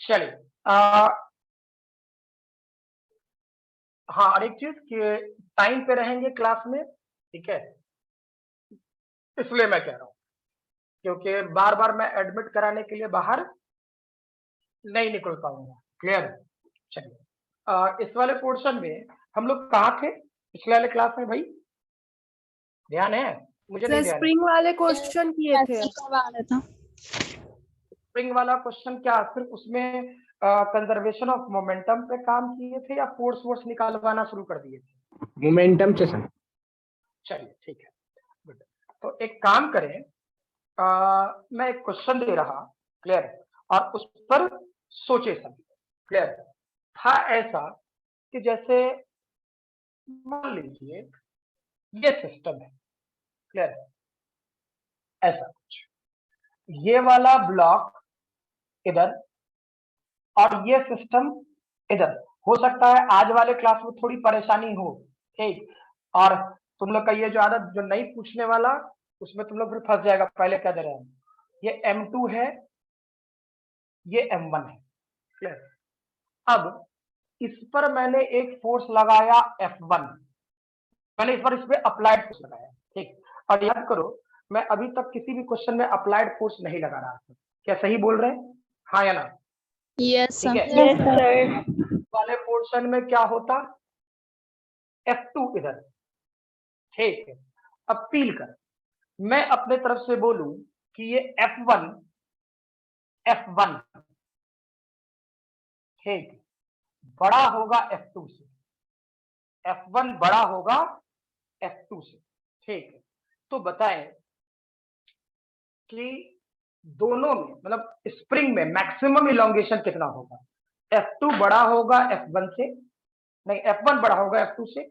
चलिए हाँ, और एक चीज कि टाइम पे रहेंगे क्लास में, ठीक है, इसलिए मैं कह रहा हूँ, क्योंकि बार बार मैं एडमिट कराने के लिए बाहर नहीं निकल पाऊंगा। क्लियर? चलिए इस वाले पोर्शन में हम लोग कहाँ थे पिछले वाले क्लास में? भाई ध्यान है? मुझे नहीं सर ध्यान है। स्प्रिंग वाले क्वेश्चन किए थे। स्प्रिंग वाला क्वेश्चन क्या सिर्फ उसमें कंजर्वेशन ऑफ मोमेंटम पे काम किए थे या फोर्स वोर्स निकालवाना शुरू कर दिए थे? मोमेंटम से सर। चलिए ठीक है, गुड। तो एक काम करें, मैं एक क्वेश्चन दे रहा, क्लियर, और उस पर सोचे समझे। क्लियर? था ऐसा कि जैसे मान लीजिए ये सिस्टम है, क्लियर, ऐसा कुछ, ये वाला ब्लॉक इधर और ये सिस्टम इधर। हो सकता है आज वाले क्लास में थोड़ी परेशानी हो, ठीक, और तुम लोग का ये जो आदत जो नहीं पूछने वाला, उसमें तुम लोग फिर फंस जाएगा। पहले क्या दे रहे हैं, ये M2 है, ये M1 है, क्लियर। अब इस पर मैंने एक फोर्स लगाया F1, मैंने इस पर इस पे अप्लाइड फोर्स लगाया, ठीक। और याद करो, मैं अभी तक किसी भी क्वेश्चन में अप्लाइड फोर्स नहीं लगा रहा था। क्या सही बोल रहे हैं? हाँ या ना? यस ठीक है। सर। Yes sir. वाले पोर्शन में क्या होता, F2 इधर, ठीक है। अब फील कर, मैं अपने तरफ से बोलूं कि ये F1 F1, ठीक, बड़ा होगा F2 से, F1 बड़ा होगा F2 से, ठीक है। तो बताएं कि दोनों में मतलब स्प्रिंग में मैक्सिमम इलोंगेशन कितना होगा? F2 बड़ा होगा F1 से, नहीं F1 बड़ा होगा F2 से,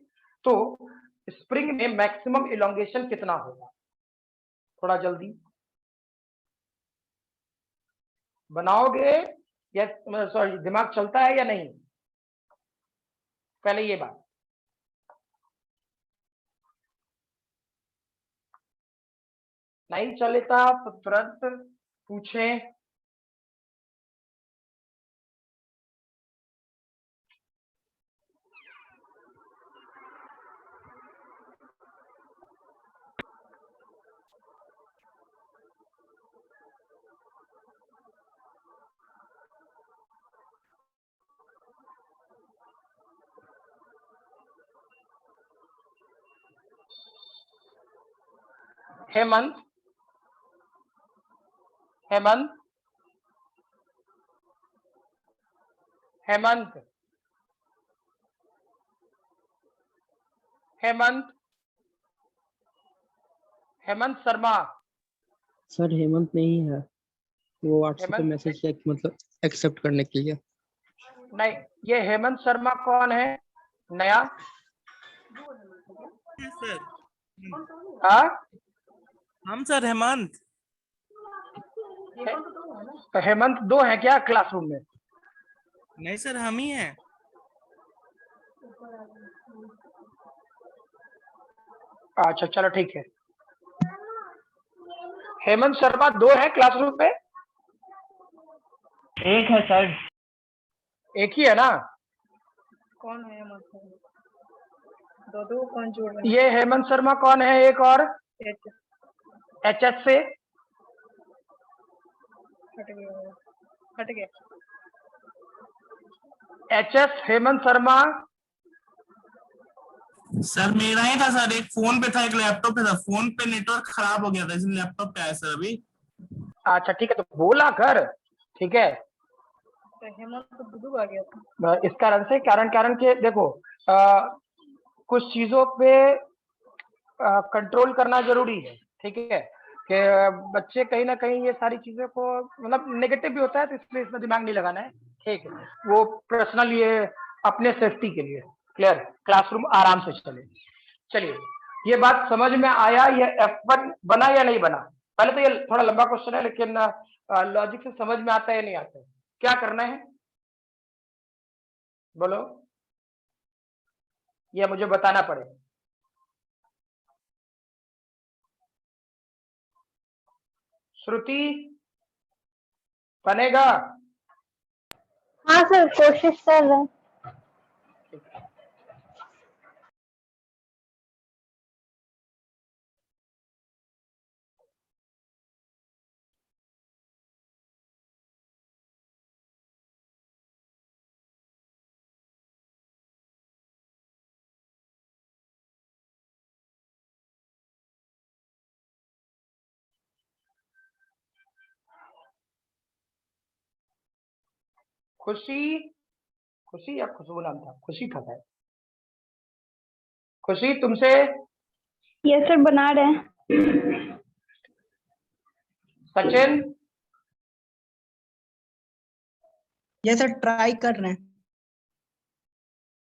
तो स्प्रिंग में मैक्सिमम इलोंगेशन कितना होगा? थोड़ा जल्दी बनाओगे या सॉरी दिमाग चलता है या नहीं? पहले ये बात, नहीं चलता तो तुरंत पूछें। हेमंत, हेमंत, हेमंत, हेमंत, हेमंत शर्मा। सर हेमंत नहीं है, वो व्हाट्सएप पे हेमंत मैसेज चेक मतलब एक्सेप्ट करने के लिए। नहीं, ये हेमंत शर्मा कौन है नया? सर हाँ, हम सर हेमंत। तो हेमंत दो है क्या क्लासरूम में? नहीं सर हम ही हैं। अच्छा चलो ठीक है। हेमंत शर्मा दो है क्लासरूम में? एक है सर। एक ही है ना? कौन है हेमंत शर्मा? दो कौन जोड़ रहे ये हेमंत शर्मा कौन है? एक और हैं? HS से हट गया। HS हेमंत शर्मा। सर मेरा ही था सर, एक फोन पे था एक लैपटॉप पे था, फोन पे नेटवर्क खराब हो गया था इसलिए लैपटॉप पे आया सर अभी। अच्छा ठीक है, तो बोला कर, ठीक है। तो हेमंत तो बुद्धू आ गया था। इस कारण से कारण कारण के देखो, कुछ चीजों पे कंट्रोल करना जरूरी है, ठीक है, कि बच्चे कहीं ना कहीं ये सारी चीजों को मतलब नेगेटिव भी होता है, तो इसलिए इसमें दिमाग नहीं लगाना है, ठीक है। वो पर्सनल ये अपने सेफ्टी के लिए, क्लियर, क्लासरूम आराम से चले। चलिए, ये बात समझ में आया? ये F1 बना या नहीं बना? पहले तो ये थोड़ा लंबा क्वेश्चन है, लेकिन लॉजिक से समझ में आता है या नहीं आता है? क्या करना है बोलो, ये मुझे बताना पड़ेगा। श्रुति बनेगा? हाँ सर, कोशिश कर रहे हैं। खुशी, खुशी या खुशबू नाम था, खुशी था शायद। खुशी तुमसे यस सर, बना रहे हैं। सचिन, ये सर ट्राई कर रहे हैं।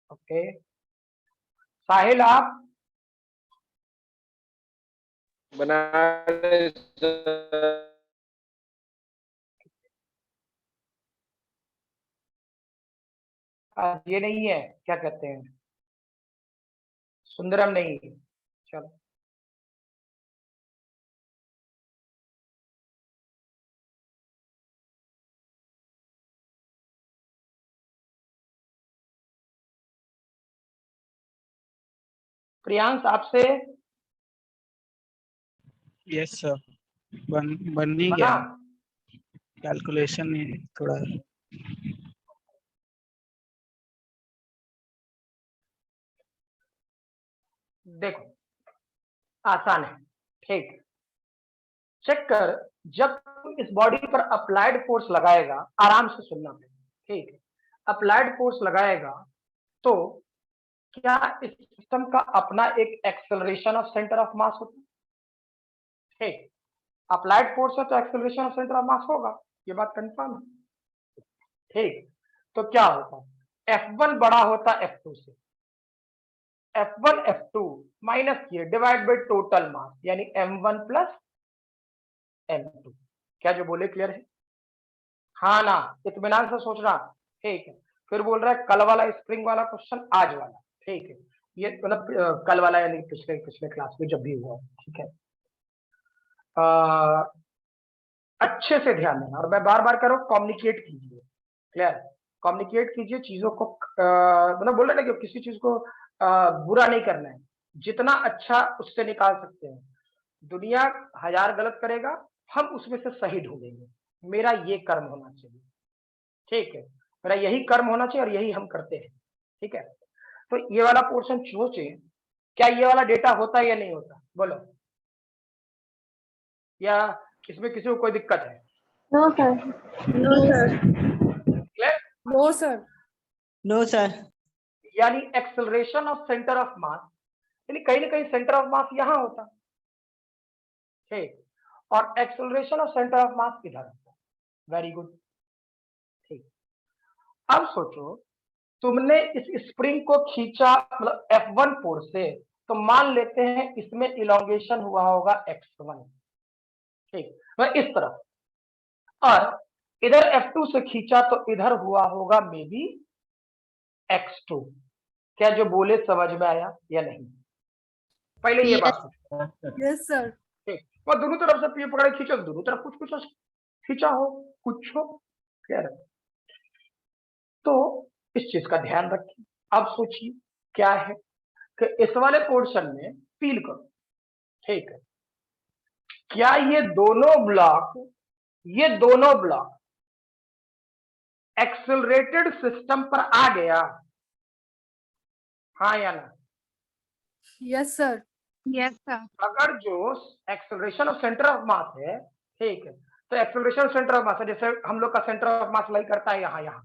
ओके, साहिल आप, बना रहे सर। ये नहीं है, क्या कहते हैं, सुंदरम नहीं है। चलो प्रियांश आपसे यस सर, बन नहीं बना। गया, कैलकुलेशन ही थोड़ा। देखो आसान है, ठीक, चेक कर। जब तुम इस बॉडी पर अप्लाइड फोर्स लगाएगा, आराम से सुनना ठीक है, अप्लाइड फोर्स लगाएगा तो क्या इस सिस्टम का अपना एक एक्सेलरेशन ऑफ सेंटर ऑफ मास होता है? ठीक, अप्लाइड फोर्स है तो एक्सेलरेशन ऑफ सेंटर ऑफ मास होगा, ये बात कंफर्म है। ठीक, तो क्या होता है, F1 बड़ा होता है F2 से, F1 F2 माइनस किए डिवाइड बाई टोटल मास, यानी M1 प्लस M2। क्या जो बोले क्लियर है? हाँ ना, इत्मीनान से सोचना। ठीक है, फिर बोल रहा है कल वाला स्प्रिंग वाला क्वेश्चन आज वाला। ठीक है, ये मतलब कल वाला यानी पिछले पिछले क्लास में जब भी हुआ। ठीक है, अच्छे से ध्यान देना, और मैं बार बार कह रहा हूँ कम्युनिकेट कीजिए, क्लियर, कम्युनिकेट कीजिए चीजों को। मतलब बोल रहे ना कि किसी चीज को बुरा नहीं करना है, जितना अच्छा उससे निकाल सकते हैं। दुनिया 1000 गलत करेगा, हम उसमें से सही ढूंढेंगे, मेरा ये कर्म होना चाहिए। ठीक है, मेरा यही कर्म होना चाहिए और यही हम करते हैं। ठीक है, तो ये वाला पोर्शन सोचे, क्या ये वाला डेटा होता है या नहीं होता, बोलो, या इसमें किसी को कोई दिक्कत है? No sir. No sir. Clear? No sir. No sir. यानी acceleration of centre of mass, यानी कहीं ना कहीं सेंटर ऑफ मास यहां होता। ठीक, और एक्सेलरेशन ऑफ सेंटर ऑफ मास इधर होता। Very good. ठीक, अब सोचो तुमने इस स्प्रिंग को खींचा, मतलब F1 फोर्स से, तो मान लेते हैं इसमें इलोंगेशन हुआ होगा X1। ठीक, मैं इस तरफ, और इधर F2 से खींचा तो इधर हुआ होगा मे बी X2। क्या जो बोले समझ में आया या नहीं? पहले ये बात यस सर। ठीक, और दोनों तरफ से ये पकड़े खींचो, दोनों तरफ कुछ कुछ खींचा हो, कुछ हो, क्या है? तो इस चीज का ध्यान रखिए। अब सोचिए क्या है कि इस वाले पोर्शन में फील करो। ठीक है, क्या ये दोनों ब्लॉक एक्सेलरेटेड सिस्टम पर आ गया, हाँ या ना? Yes sir. Yes sir. अगर जो एक्सेलरेशन ऑफ सेंटर ऑफ मास है, ठीक है, तो एक्सेलरेशन सेंटर ऑफ मास है, जैसे हम लोग का सेंटर ऑफ मास लाई करता है यहाँ यहाँ।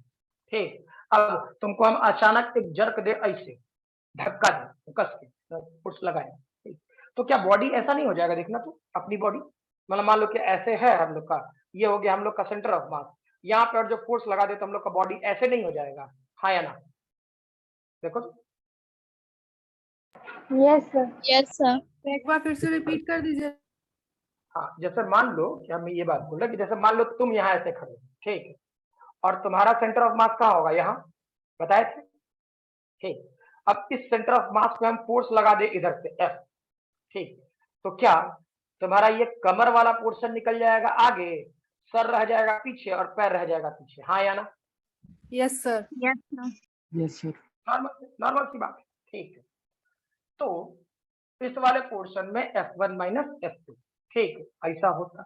ठीक, अब तुमको हम अचानक एक जर्क दे, ऐसे धक्का दे कस के पुश लगाए, ठीक, तो क्या बॉडी ऐसा नहीं हो जाएगा? देखना तू अपनी बॉडी, मतलब मान लो कि ऐसे है हम लोग का, ये हो गया हम लोग का सेंटर ऑफ मास, यहाँ पे और जो फोर्स लगा दे तो हम लोग का बॉडी ऐसे नहीं हो जाएगा, हाँ या ना? देखो तो। Yes sir. Yes sir. एक बार फिर से रिपीट कर दीजिए। हाँ, जैसे मान लो कि हम ये बात बोल रहे कि जैसे मान लो तुम यहाँ ऐसे खड़े, ठीक है, और तुम्हारा सेंटर ऑफ मास कहाँ होगा? यहाँ बताए थे। ठीक, अब इस सेंटर ऑफ मास पे हम फोर्स लगा दे इधर से F, ठीक, तो क्या तुम्हारा ये कमर वाला पोर्शन निकल जाएगा आगे, सर रह जाएगा पीछे और पैर रह जाएगा पीछे, हाँ या ना? Yes, sir. Yes, sir. Normal सी बात है, ठीक है। तो इस वाले पोर्शन में F1 माइनस F2, ठीक है, ऐसा होता।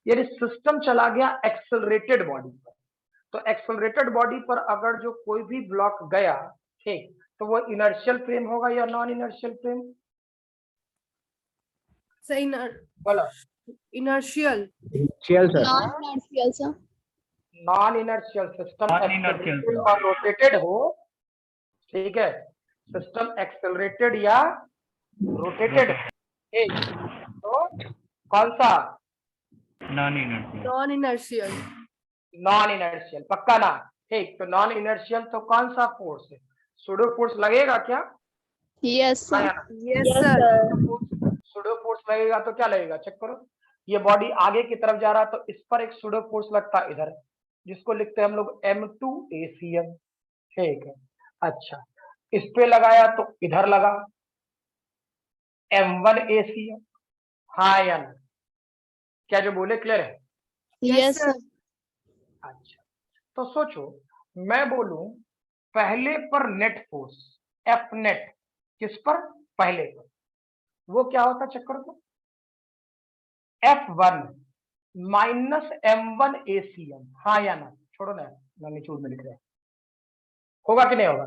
यदि सिस्टम चला गया एक्सेलरेटेड बॉडी पर, तो एक्सेलरेटेड बॉडी पर अगर जो कोई भी ब्लॉक गया, ठीक, तो वो इनर्शियल फ्रेम होगा या नॉन इनर्शियल फ्रेम? So बोला inertial. Inertial, sir. Non-inertial, sir. Non inertial system Non-inertial accelerated और रोटेटेड हो, ठीक है, सिस्टम एक्सेलरेटेड या रोटेटेड, ठीक, तो कौन सा? Non inertial. Non-inertial. Non inertial, पक्का ना? ठीक, तो नॉन इनर्शियल तो कौन सा फोर्स है? सुडो फोर्स लगेगा क्या? Yes, sir. हाँ या ना? Yes, sir. सुडो फोर्स लगेगा तो क्या लगेगा, चेक करो। ये बॉडी आगे की तरफ जा रहा तो इस पर एक सुडो फोर्स लगता है इधर, जिसको लिखते हैं हम लोग M2 ACM, ठीक है। अच्छा, इस पे लगाया तो इधर लगा M1 ACM, हाँ या ना? क्या जो बोले क्लियर है? Yes, sir. अच्छा, तो सोचो मैं बोलूं पहले पर नेट फोर्स F नेट, किस पर? पहले पर, वो क्या होता, चेक करो तो, F1 माइनस M1 ACM, हाँ या ना? छोड़ो ना, मैग्नीट्यूड में लिख रहे हैं, होगा कि नहीं होगा?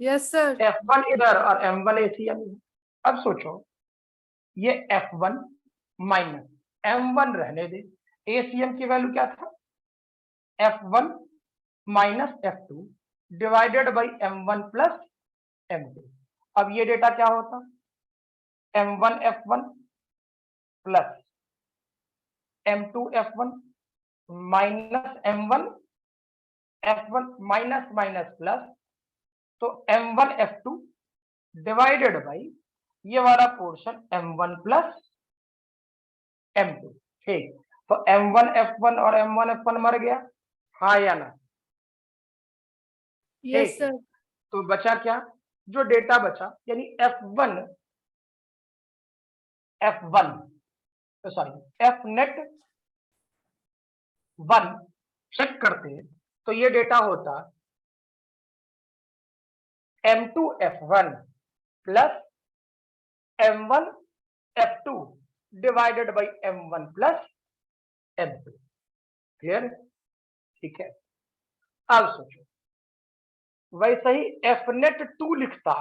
Yes, sir. F1 इधर और M1 ACM। अब सोचो ये F1 माइनस M1 रहने दे, ACM की वैल्यू क्या था? F1 minus F2 divided by M1 plus M2। अब ये डेटा क्या होता? M1 F1 plus M2 F1 minus M1 F1 minus minus plus, तो M1 F2 डिवाइडेड बाई ये वाला पोर्शन M1 प्लस M2, ठीक, तो M1 F1 और M1 F1 मर गया, हाँ या ना? Yes, ठीक, sir. तो बचा क्या? जो डेटा बचा यानी F1 तो सॉरी F नेट 1 चेक करते हैं तो ये डेटा होता M2 F1 plus M1 F2 divided by M1 plus M2, clear? ठीक है। अब सोचो वैसे ही Fnet 2 लिखता,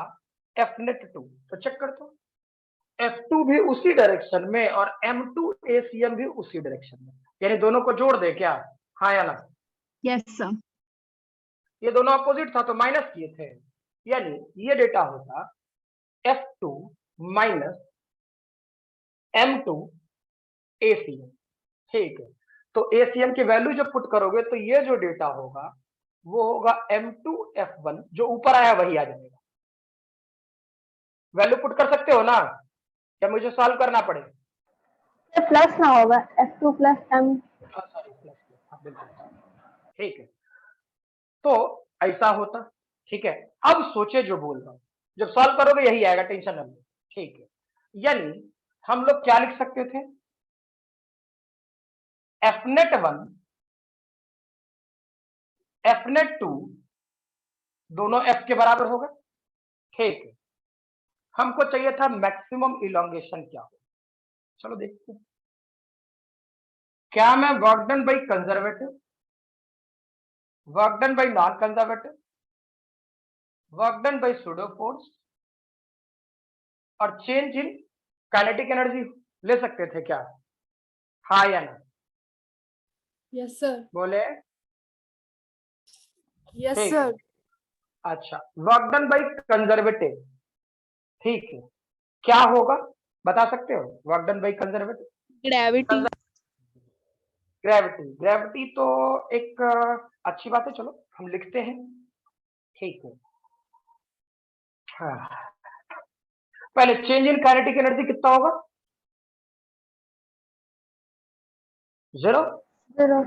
Fnet 2, तो चेक कर दो, F2 भी उसी डायरेक्शन में और M2 ACM भी उसी डायरेक्शन में, यानी दोनों को जोड़ दे क्या, हाँ या ना? Yes, sir. ये दोनों अपोजिट था तो माइनस किए थे, यानी ये डेटा होता F2 माइनस M2 ACM, ठीक है। तो ACM की वैल्यू जब पुट करोगे तो ये जो डेटा होगा वो होगा M2 F1, जो ऊपर आया वही आ जाएगा। वैल्यू पुट कर सकते हो ना, या मुझे सॉल्व करना पड़ेगा? प्लस ना होगा F2 plus M। Sorry plus, हाँ बिल्कुल, ठीक है। तो ऐसा होता, ठीक है। अब सोचे जो बोल रहा हूं, जब सॉल्व करोगे यही आएगा, टेंशन न लो, ठीक है। यानी हम लोग क्या लिख सकते थे? Fnet 1 Fnet 2 दोनों F के बराबर होगा, ठीक है। हमको चाहिए था मैक्सिमम इलोंगेशन क्या हो, चलो देखते हैं। क्या मैं work done by conservative, work done by non conservative, work done by pseudo force और चेंज इन काइनेटिक एनर्जी ले सकते थे क्या, हाँ या ना? Yes, sir. बोले Yes, ठीक sir. है। अच्छा, वर्क डन बाई कंजर्वेटिव, ठीक है, क्या होगा बता सकते हो? Work done by conservative, Gravity. Gravity, gravity तो एक अच्छी बात है, चलो हम लिखते हैं, ठीक है। हाँ, पहले चेंज इन काइनेटिक एनर्जी कितना होगा? 0। Zero.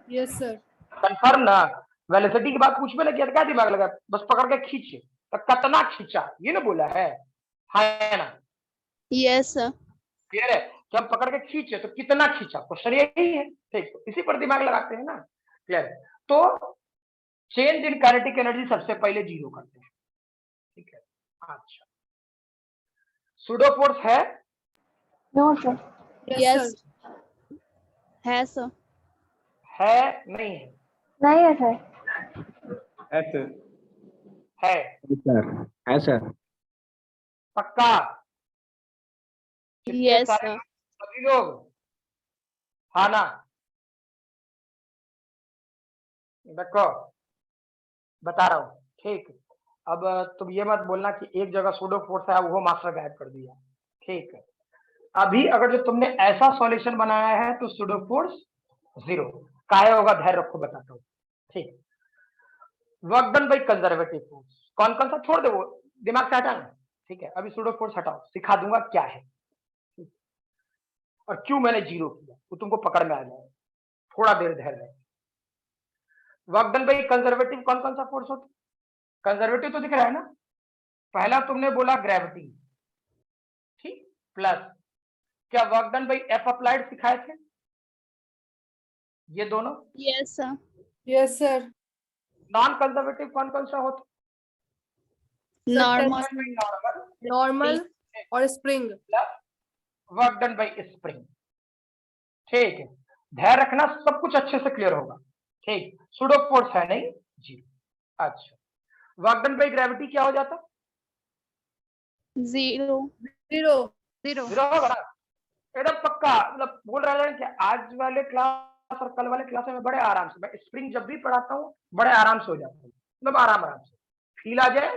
Yes, sir. कंफर्म ना? वेलोसिटी की बात पूछने लगी तो क्या दिमाग लगा, बस पकड़ के खींचे, तो कितना खींचा ये ना बोला है, हाँ या ना? Yes, sir. क्लियर है कि हम पकड़ के खींचे तो कितना खींचा, क्वेश्चन यही है, ठीक, तो इसी पर दिमाग लगाते हैं ना, क्लियर है। तो चेंज इन काइनेटिक एनर्जी सबसे पहले 0 करते हैं, ठीक है। अच्छा, सूडो फोर्स है? No sir. Yes, sir. है सर। है नहीं है? नहीं है सर। है सर है सर। पक्का? कितने यस सारे सर। सभी लोग? हाँ ना? देखो बता रहा हूँ, ठीक। अब तुम ये मत बोलना कि एक जगह सूडो फोर्स है वो मास्टर गायब कर दिया, ठीक है। अभी अगर जो तुमने ऐसा सॉल्यूशन बनाया है तो सूडो फोर्स 0 काहे होगा, धैर्य रखो, बताता हूँ, ठीक। Work done by conservative force कौन कौन सा, छोड़ दो वो, दिमाग से हटाना, ठीक है। अभी सूडो फोर्स हटाओ, सिखा दूंगा क्या है और क्यों मैंने 0 किया, वो तुमको पकड़ में आ जाए, थोड़ा देर धैर्य रहे। वर्क डन बाई कंजर्वेटिव कौन कौन सा फोर्स होता है? कंजर्वेटिव तो दिख रहा है ना, पहला तुमने बोला ग्रेविटी, ठीक, प्लस क्या work done by F applied सिखाए थे ये दोनों? Yes sir. Yes, sir. Non conservative कौन कौन सा होता? नॉर्मल। नॉर्मल Normal और spring. Plus work done by spring, ठीक है। ध्यान रखना, सब कुछ अच्छे से क्लियर होगा, ठीक। सूडो फोर्स है नहीं 0। अच्छा, वर्क डन बाई ग्रेविटी क्या हो जाता? 0। 0. 0 होगा ना, एकदम पक्का। मतलब बोल रहा है कि आज वाले क्लास और कल वाले क्लास में बड़े आराम से, मैं स्प्रिंग जब भी पढ़ाता हूँ बड़े आराम से हो जाता हूँ, मतलब आराम से फील आ जाए,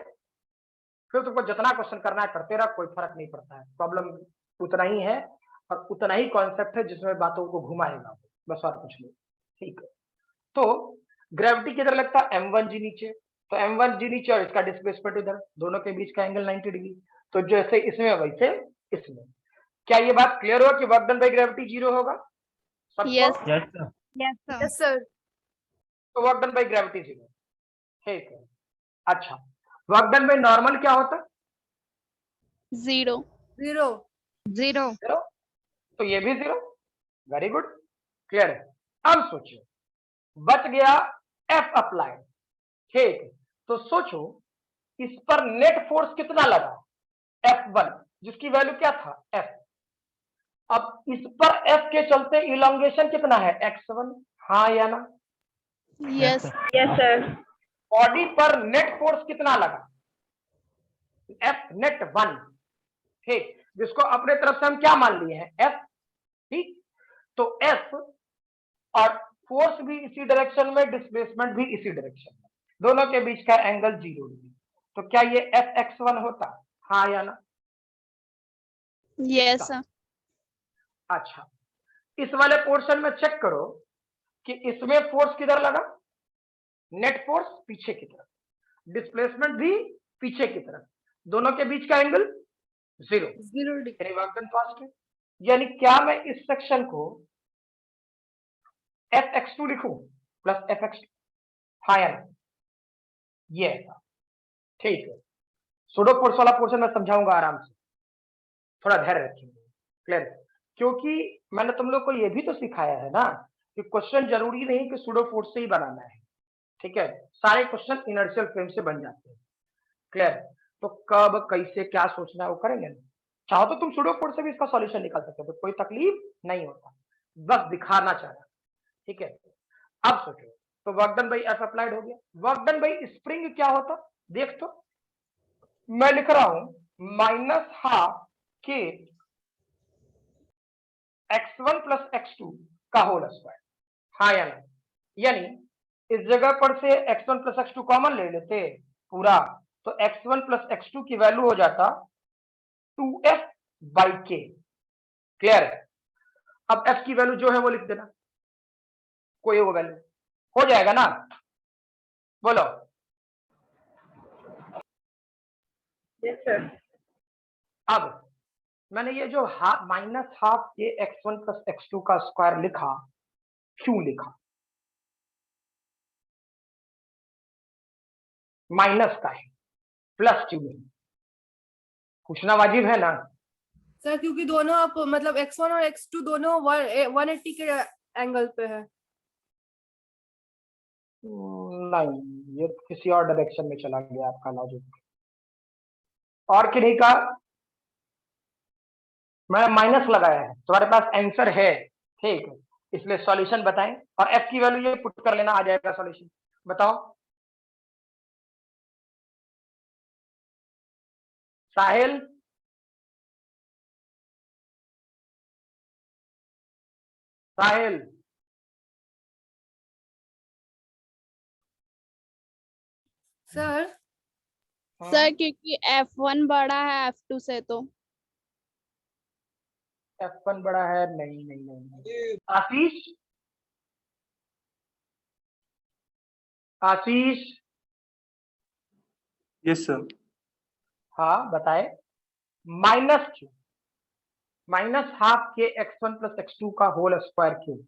फिर तुमको जितना क्वेश्चन करना है करते रहो, कोई फर्क नहीं पड़ता है। प्रॉब्लम उतना ही है और उतना ही कॉन्सेप्ट है जिसमें बातों को घुमाएगा, बस और कुछ नहीं, ठीक है। तो ग्रेविटी किधर लगता है? m1g नीचे, तो m1g नीचे और इसका डिस्प्लेसमेंट इधर, दोनों के बीच का एंगल 90 डिग्री। तो जैसे इसमें वैसे इसमें। क्या ये बात क्लियर हो कि वर्क डन बाई ग्रेविटी 0 होगा सबको? यस। Yes, sir. तो वर्क डन बाई ग्रेविटी 0, ठीक है। अच्छा, वर्क डन बाई नॉर्मल क्या होता है? 0। 0. 0। 0, तो ये भी 0, वेरी गुड, क्लियर है। अब सोचो, बच गया एफ अप्लाइड, ठीक। तो सोचो इस पर नेट फोर्स कितना लगा? F1, जिसकी वैल्यू क्या था? F। अब इस पर F के चलते इलोंगेशन कितना है? x1, हाँ या ना? यस। Yes sir. बॉडी पर नेट फोर्स कितना लगा? F नेट 1, ठीक, जिसको अपने तरफ से हम क्या मान लिए हैं? F, ठीक। तो F और फोर्स भी इसी डायरेक्शन में, डिस्प्लेसमेंट भी इसी डायरेक्शन में, दोनों के बीच का एंगल 0 डिग्री। तो क्या ये Fx1 होता? हाँ या ना? Yes sir. अच्छा, इस वाले पोर्शन में चेक करो कि इसमें फोर्स किधर लगा? नेट फोर्स पीछे की तरफ, डिस्प्लेसमेंट भी पीछे की तरफ, दोनों के बीच का एंगल 0 degree. यानी वर्क डन फास्ट है। यानी क्या मैं इस सेक्शन को Fx2 लिखूं प्लस Fx2? हाँ या ना? ये ऐसा, ठीक है। सूडो फोर्स वाला पोर्शन मैं समझाऊंगा आराम से, थोड़ा धैर्य रखिए, क्लियर? क्योंकि मैंने तुम लोग को ये भी तो सिखाया है ना कि क्वेश्चन जरूरी नहीं कि सूडो फोर्स से ही बनाना है, ठीक है। सारे क्वेश्चन इनर्शियल फ्रेम से बन जाते हैं, क्लियर? तो कब कैसे क्या सोचना है वो करेंगे ना। चाहो तो तुम सूडो फोर्स से भी इसका सॉल्यूशन निकाल सकते हो, तो कोई तकलीफ नहीं होता, बस दिखाना चाह रहा, ठीक है। अब सोचो, तो work done by F applied हो गया। वर्क डन बाई स्प्रिंग क्या होता? देख तो, मैं लिख रहा हूं -12 के x1 प्लस x2 का होल स्क्वायर, हाँ या ना? यानी इस जगह पर से x1 प्लस x2 कॉमन ले लेते पूरा, तो x1 प्लस x2 की वैल्यू हो जाता 2f बाई k, क्लियर है? अब f की वैल्यू जो है वो लिख देना, कोई वो वैल्यू हो जाएगा ना, बोलो। Yes sir. अब मैंने ये जो -12 के x1 प्लस x2 का स्क्वायर लिखा, क्यों लिखा? माइनस का है, प्लस क्यों नहीं? पूछना वाजिब है ना? सर क्योंकि दोनों आप मतलब x1 और x2 दोनों 180 के एंगल पे है। नहीं, ये किसी और डायरेक्शन में चला गया आपका लॉजिक। और किन्हीं का मैंने माइनस लगाया है, तुम्हारे पास आंसर है, ठीक है, इसलिए सॉल्यूशन बताएं और एफ की वैल्यू ये पुट कर लेना, आ जाएगा सॉल्यूशन। बताओ साहिल, साहिल सर सर क्योंकि F1 बड़ा है F2 से तो F1 बड़ा है, नहीं नहीं नहीं। आशीष, आशीष, यस सर। हाँ बताए, माइनस क्यू, माइनस हाफ के x1 प्लस x2 का होल स्क्वायर क्यूब।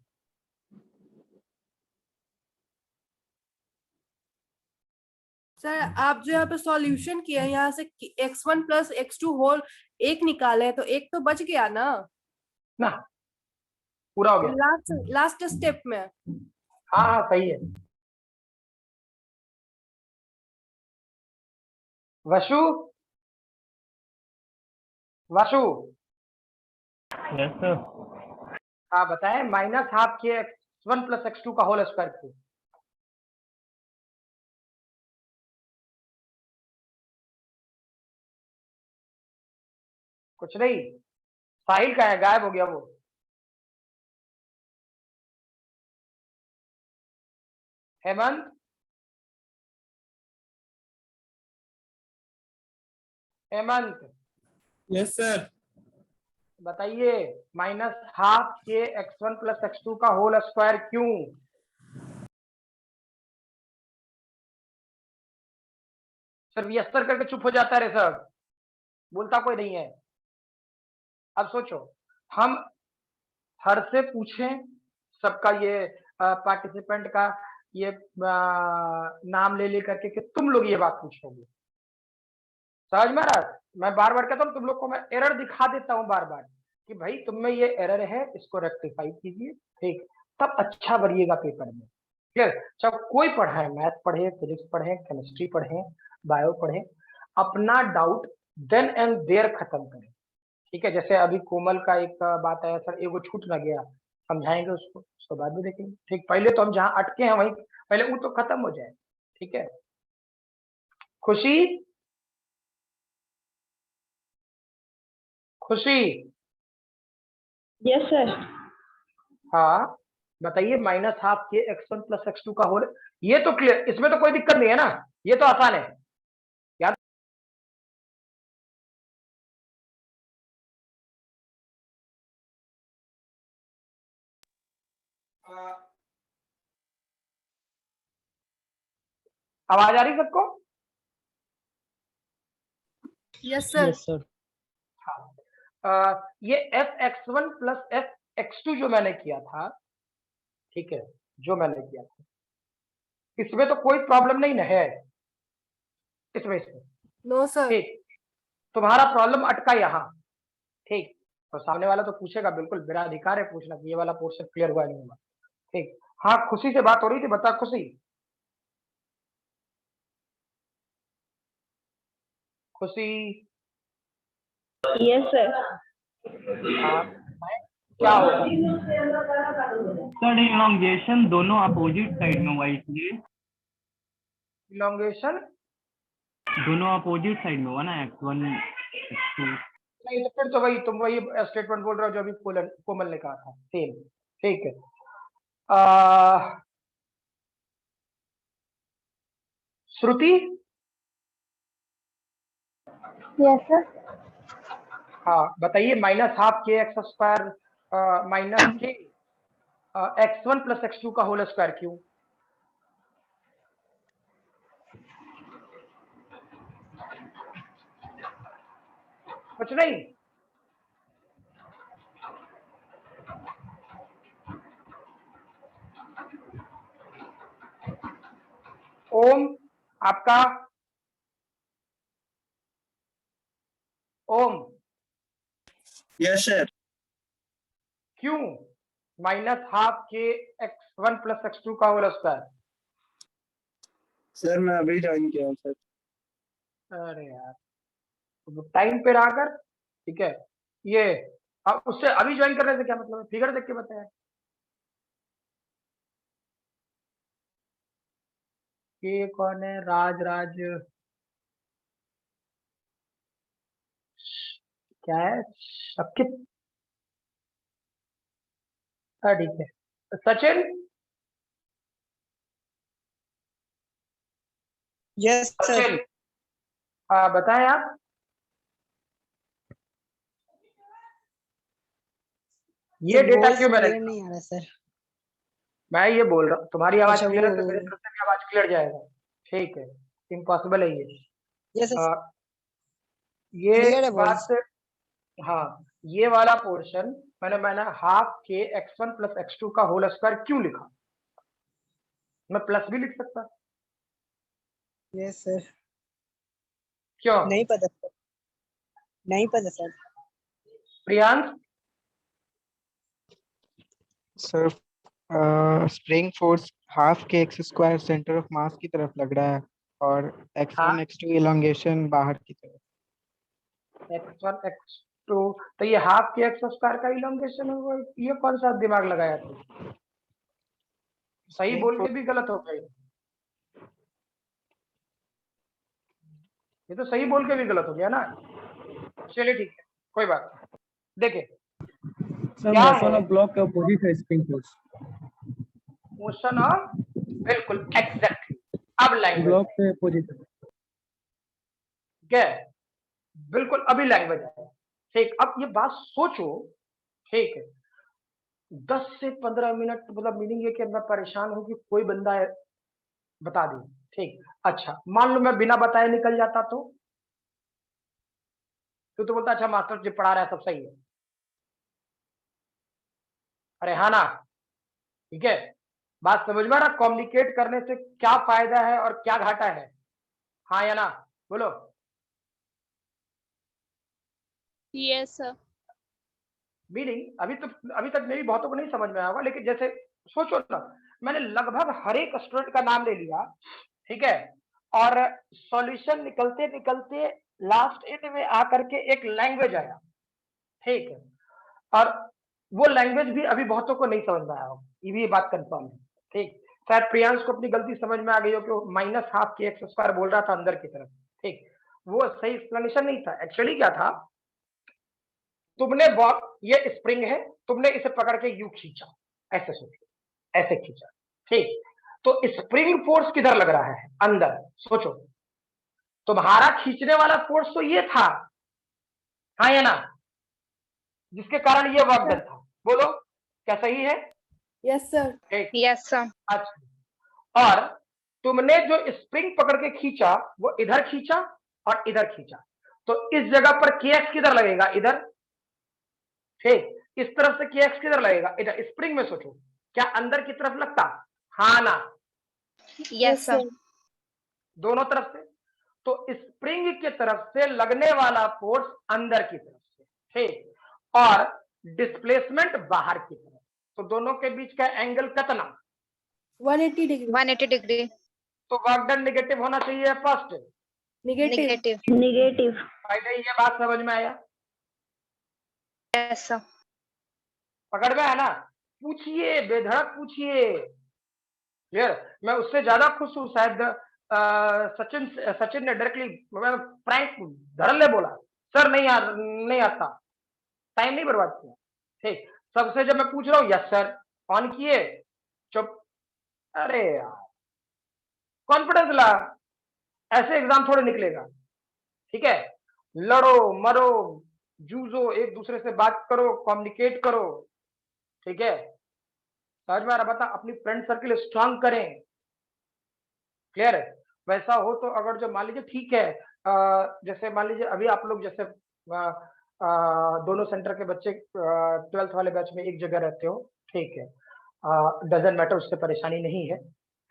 सर आप जो यहाँ पे सॉल्यूशन किया है, यहाँ से x1 प्लस x2 होल एक निकाले हैं, तो एक तो बच गया ना ना, पूरा हो गया। लास्ट स्टेप में। हाँ हाँ सही है। वशु, वशु, यस सर। हाँ बताएं, माइनस हाफ के x1 प्लस x2 का होल स्क्वायर क्यूब। कुछ नहीं, साहिल का है, गायब हो गया वो। Hemant, Hemant yes sir. बताइए, माइनस हाफ के x1 प्लस x2 का होल स्क्वायर क्यों? सिर्फ यस्तर करके चुप हो जाता है रे सर, बोलता कोई नहीं है। अब सोचो, हम हर से पूछें, सबका ये पार्टिसिपेंट का ये नाम ले करके कि तुम लोग ये बात पूछोगे, समझ में आ रहा है? मैं बार बार कहता हूँ, तुम लोग को मैं एरर दिखा देता हूँ बार बार कि भाई तुम में ये एरर है, इसको रेक्टिफाई कीजिए, ठीक, तब अच्छा बनिएगा पेपर में। क्लियर? चाहे कोई पढ़ाए, मैथ पढ़े, फिजिक्स पढ़े, केमिस्ट्री पढ़े, बायो पढ़े, अपना डाउट देन एंड देयर खत्म करें, ठीक है? जैसे अभी कोमल का एक बात आया, सर एगो छूट ना गया, समझाएंगे उसको बाद में देखेंगे, ठीक। पहले तो हम जहाँ अटके हैं वहीं पहले वो तो खत्म हो जाए, ठीक है? खुशी, खुशी, यस सर। हाँ बताइए, माइनस हाफ के x1 प्लस x2 का होल, ये तो क्लियर, इसमें तो कोई दिक्कत नहीं है ना, ये तो आसान है याद। आवाज आ रही सबको? Yes sir. Yes sir. ये fx1 प्लस fx2 जो मैंने किया था, ठीक है, जो मैंने किया था, इसमें तो कोई प्रॉब्लम नहीं ना है इसमें से, नो सर। ठीक। तुम्हारा प्रॉब्लम अटका यहाँ, ठीक, तो सामने वाला तो पूछेगा, बिल्कुल मेरा अधिकार है पूछना कि ये वाला पोर्शन क्लियर हुआ नहीं हुआ, ठीक। हाँ खुशी से बात हो रही थी, बता खुशी, खुशी, यस सर। हाँ क्या होगा? सर इलॉन्गेशन दोनों अपोजिट साइड में हुआ, इसलिए इलॉन्गेशन दोनों अपोजिट साइड में हुआ ना, x1 x2। नहीं, तो फिर तो वही तुम वही स्टेटमेंट बोल रहे हो जो अभी कोमल ने कहा था, सेम, ठीक है। श्रुति, यस सर। हाँ बताइए, माइनस हाफ के एक्स स्क्वायर माइनस के x1 प्लस x2 का होल स्क्वायर क्यों? कुछ नहीं, ओम आपका, ओम यस सर। क्यों माइनस हाफ के x1 प्लस x2 का होल स्क्वायर? सर मैं अभी ज्वाइन किया हूँ सर। अरे यार टाइम पे आकर, ठीक है, ये अब उससे अभी ज्वाइन करने से क्या मतलब है? फिगर देख के बताया ये कौन है? राज क्या है? शकित। हाँ ठीक है। Sachin, yes sir. सचिन बताएं आप। ये डेटा क्यों मैंने लिखा? नहीं आ रहा सर। मैं ये बोल रहा हूँ तुम्हारी आवाज अच्छा, क्लियर है तो वो- मेरे तरफ से भी आवाज क्लियर जाएगा। ठीक है, इम्पॉसिबल है ये। यस अ, ये क्लियर है वॉइस। बात, हाँ, ये वाला पोर्शन मैंने हाफ के x1 प्लस x2 का होल स्क्वायर क्यों लिखा? मैं प्लस भी लिख सकता, यस सर। क्यों? नहीं पता सर, नहीं पता sir. Priyansh, sir spring force half के x square centre of mass की तरफ लग रहा है और x1 हाँ, x2 इलोंगेशन बाहर की तरफ। x1 x2, तो ये हाफ के एक्स स्क्वायर का इलोंगेशन है वो। ये कौन सा दिमाग लगाया तू? सही स्प्रिंग बोल के फोर्स भी गलत हो गई। ये तो सही बोल के भी गलत हो गया ना। चलिए ठीक है, कोई बात नहीं। देखिए सर क्या मोशन है ऑफ ब्लॉक के अपोजिट है स्प्रिंग फोर्स। मोशन ऑफ, बिल्कुल एग्जैक्टली। अब लैंग्वेज, ब्लॉक के अपोजिट है। ठीक है, बिल्कुल अभी लैंग्वेज है। ठीक, अब ये बात सोचो, ठीक है, 10 से 15 मिनट, मतलब मीनिंग ये कि मैं परेशान हूं कि कोई बंदा है, बता दे। ठीक, अच्छा मान लो मैं बिना बताए निकल जाता तो बोलता अच्छा मास्टर जी पढ़ा रहा है सब सही है। अरे हाँ ना, ठीक है, बात समझ में आ रहा? कम्युनिकेट करने से क्या फायदा है और क्या घाटा है? हाँ या ना, बोलो। Yes sir. मीनिंग अभी तक मेरी बातों को नहीं समझ में आया होगा, लेकिन जैसे सोचो ना, मैंने लगभग हर एक स्टूडेंट का नाम ले लिया, ठीक है, और सॉल्यूशन निकलते निकलते लास्ट एंड में आकर के एक लैंग्वेज आया, ठीक है, और वो लैंग्वेज भी अभी बहुतों को नहीं समझ में आया होगा, ये भी बात कंफर्म है। ठीक, शायद प्रियांश को अपनी गलती समझ में आ गई हो कि वो माइनस हाफ के एक्स स्क्वायर बोल रहा था अंदर की तरफ। ठीक, वो सही एक्सप्लेनेशन नहीं था। एक्चुअली क्या था, तुमने ये स्प्रिंग है, तुमने इसे पकड़ के यू खींचा, ऐसे सोचो, ऐसे खींचा, ठीक, तो स्प्रिंग फोर्स किधर लग रहा है? अंदर। सोचो, तुम्हारा खींचने वाला फोर्स तो ये था, हाँ या ना, जिसके कारण ये वर्क डन था। बोलो क्या सही है? Yes sir. ठीक, यस सर। अच्छा, और तुमने जो स्प्रिंग पकड़ के खींचा वो इधर खींचा और इधर खींचा, तो इस जगह पर के एक्स किधर लगेगा? इधर। ठीक, इस तरफ से के एक्स किधर लगेगा? इधर। स्प्रिंग में सोचो, क्या अंदर की तरफ लगता? हाँ ना, यस सर। दोनों तरफ से। तो स्प्रिंग की तरफ से लगने वाला फोर्स अंदर की तरफ से, ठीक, और डिस्प्लेसमेंट बाहर की तरफ, तो दोनों के बीच का एंगल कितना? 180 डिग्री। 180 डिग्री। तो वर्क डन नेगेटिव होना चाहिए फर्स्ट। निगेटिव। नेगेटिव। निगेटिव। फायदा ये बात समझ में आया? Yes sir. पकड़ में है ना? पूछिए, बेधड़क पूछिए। क्लियर? मैं उससे ज्यादा खुश हूं शायद सचिन ने डायरेक्टली प्रैंक धड़ल्ले बोला, सर नहीं आता, टाइम नहीं बर्बाद किया। ठीक, सबसे जब मैं पूछ रहा हूँ यस सर, ऑन किए, चुप। अरे यार, कॉन्फिडेंस ला, ऐसे एग्जाम थोड़े निकलेगा। ठीक है, लड़ो मरो, जूझो, एक दूसरे से बात करो, कम्युनिकेट करो, ठीक है, समझ में आ रहा? बता, अपनी फ्रेंड सर्किल स्ट्रांग करें। क्लियर है? वैसा हो तो अगर जो मान लीजिए, ठीक है, जैसे मान लीजिए अभी आप लोग जैसे दोनों सेंटर के बच्चे 12th वाले बैच में एक जगह रहते हो, ठीक है, डजंट मैटर, उससे परेशानी नहीं है।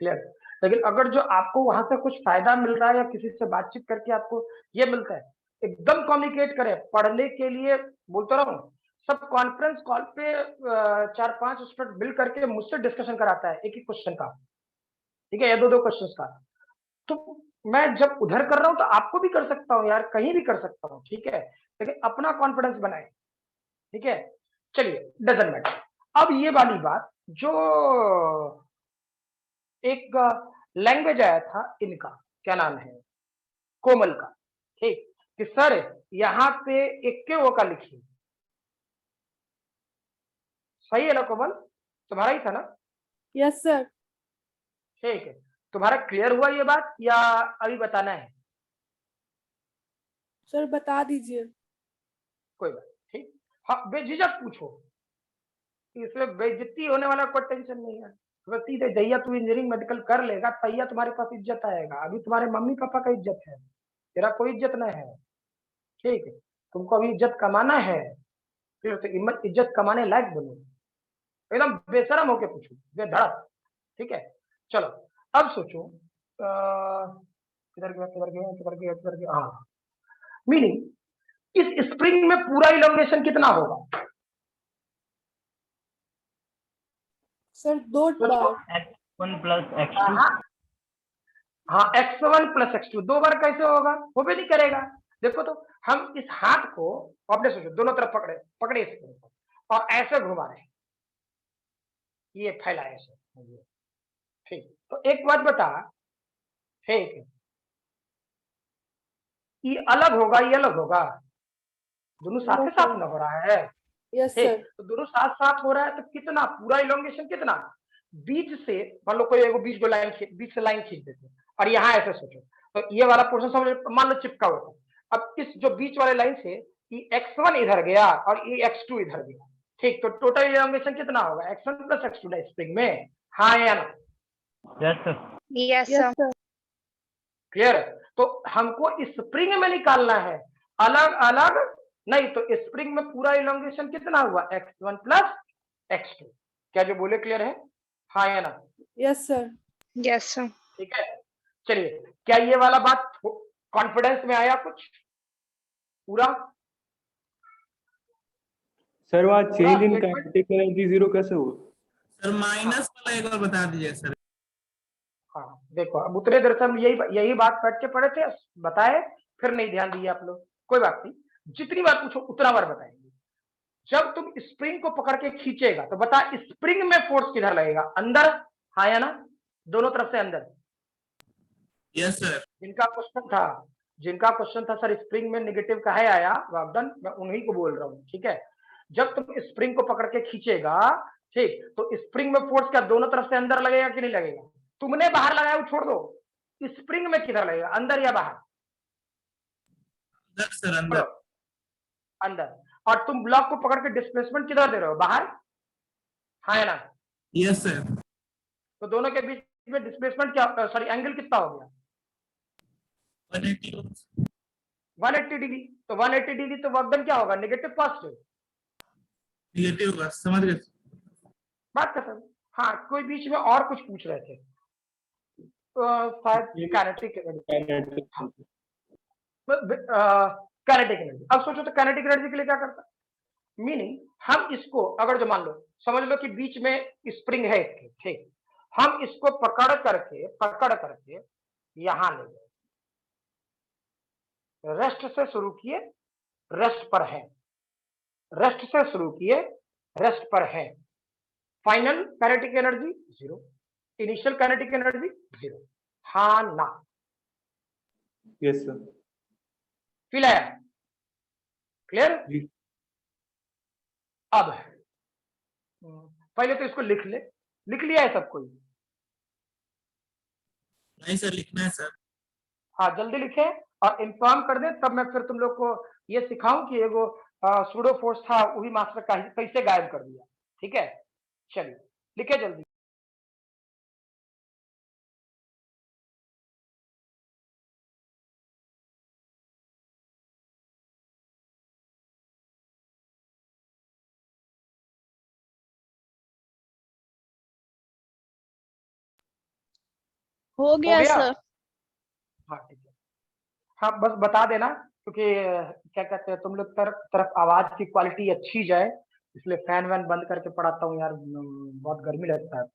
क्लियर? लेकिन अगर जो आपको वहां से कुछ फायदा मिल रहा है या किसी से बातचीत करके आपको ये मिलता है, एकदम कम्युनिकेट करें। पढ़ने के लिए बोलता रहा हूँ, सब कॉन्फ्रेंस कॉल पे 4-5 स्टूडेंट मिल करके मुझसे डिस्कशन कराता है एक ही क्वेश्चन का, ठीक है, या 2-2 क्वेश्चन का, तो मैं जब उधर कर रहा हूं तो आपको भी कर सकता हूं यार, कहीं भी कर सकता हूं, ठीक है, लेकिन अपना कॉन्फिडेंस बनाए, ठीक है। चलिए, डजंट मैटर। अब ये वाली बात जो एक लैंग्वेज आया था इनका, क्या नाम है, कोमल का, ठीक, कि सर यहाँ पे इक्के वो का लिखिए। सही है ना कोमल, तुम्हारा ही था ना? Yes sir. ठीक है, तुम्हारा क्लियर हुआ ये बात या अभी बताना है? सर बता दीजिए। कोई बात, ठीक। हाँ, बेझिझक पूछो, इसमें बेइज्जती होने वाला कोई टेंशन नहीं है। तो सीधे जैया तू इंजीनियरिंग मेडिकल कर लेगा तैया तुम्हारे पास इज्जत आएगा। अभी तुम्हारे मम्मी पापा का इज्जत है, तेरा कोई इज्जत नहीं है, ठीक है। तुमको अभी इज्जत कमाना है, फिर तो इज्जत कमाने लायक बनो, एकदम बेशरम होके पूछो, बेधड़क, ठीक है। चलो अब सोचो, किधर गया किधर गया किधर गया किधर गया, हाँ, मीनिंग इस स्प्रिंग में पूरा इलोंगेशन कितना होगा? सर 2 बार। x1 plus x2। हाँ, x1 प्लस x2 2 बार कैसे होगा? वो भी नहीं करेगा। देखो तो हम इस हाथ को, आपने सोचो, दोनों तरफ पकड़े पकड़े इसको और ऐसे घुमा रहे हैं, ये फैला ऐसे, ठीक। तो एक बात बता, ठीक है, ये अलग होगा ये अलग होगा? दोनों साथ No, साथ ना हो रहा है, यस ठीक। सर। तो दोनों साथ साथ हो रहा है तो कितना पूरा इलोंगेशन कितना? बीच से मान लो कोई एगो बीच को लाइन बीच से लाइन खींच देते और यहाँ ऐसे सोचो, तो ये वाला पोर्शन समझ, मान लो चिपका हुआ था। अब इस जो बीच वाले लाइन से ये x1 इधर गया और ये x2 इधर गया, ठीक। तो टोटल इलोंगेशन कितना होगा? x1 प्लस x2 ना स्प्रिंग में, हाँ या ना? Yes sir. Yes yes sir. Sir. Clear? तो हमको स्प्रिंग में निकालना है, अलग अलग नहीं। तो स्प्रिंग में पूरा इलोंगेशन कितना हुआ? x1 plus x2। क्या जो बोले क्लियर है, हाँ या ना? Yes sir. Yes sir. ठीक है। चलिए, क्या ये वाला बात कॉन्फिडेंस में आया कुछ पूरा? सर वहाँ पूरा change in statement? Kinetic energy zero कैसे हुआ? सर माइनस वाला एक बार बता दीजिए सर। हाँ, देखो अब उतने देर से हम यही बात बैठ के पढ़े थे, बताए, फिर नहीं ध्यान दिए आप लोग, कोई बात नहीं, जितनी बार पूछो उतना बार बताएंगे। जब तुम स्प्रिंग को पकड़ के खींचेगा तो बता स्प्रिंग में फोर्स किधर लगेगा? अंदर, हाँ या ना? दोनों तरफ से अंदर। Yes sir. जिनका क्वेश्चन था सर स्प्रिंग में नेगेटिव का है आया वागदन, मैं उन्हीं को बोल रहा हूँ, ठीक है। जब तुम स्प्रिंग को पकड़ के खींचेगा, ठीक, तो स्प्रिंग में फोर्स क्या दोनों तरफ से अंदर लगेगा कि नहीं लगेगा? तुमने बाहर लगाया वो छोड़ दो, स्प्रिंग में किधर लगेगा, अंदर या बाहर? सर अंदर। अंदर। और तुम ब्लॉक को पकड़ के डिस्प्लेसमेंट किधर दे रहे हो? बाहर, हाँ या ना? Yes sir. तो दोनों के बीच में डिस्प्लेसमेंट क्या, सॉरी एंगल कितना हो गया? 180 डिग्री। तो 180 डिग्री तो वर्कडन क्या होगा? Negative positive? नेगेटिव होगा, समझ गए बात खत्म। हाँ, कोई बीच में और कुछ पूछ रहे थे, शायद काइनेटिक एनर्जी। काइनेटिक एनर्जी, अब सोचो तो काइनेटिक एनर्जी के लिए क्या करता? मीनिंग हम इसको अगर जो मान लो, समझ लो कि बीच में स्प्रिंग है इसके, ठीक, हम इसको पकड़ करके यहां ले गए, रेस्ट से शुरू किए, रेस्ट पर है, रेस्ट से शुरू किए, रेस्ट पर है, final kinetic energy 0, initial kinetic energy 0, हाँ ना? Yes sir. फील आया? क्लियर? जी। अब पहले तो इसको लिख लिया है सब कोई? नहीं सर, लिखना है सर। हाँ, जल्दी लिखे और इन्फॉर्म कर दे, तब मैं फिर तुम लोग को ये सिखाऊं कि एगो सूडो फोर्स था वही मास्टर का कैसे गायब कर दिया, ठीक है। चलिए लिखे जल्दी। हो गया सर। हाँ ठीक है। हाँ बस बता देना, क्योंकि क्या कहते हैं, तुम लोग तरफ आवाज की क्वालिटी अच्छी जाए, इसलिए फैन वैन बंद करके पढ़ाता हूँ यार, बहुत गर्मी लगता है,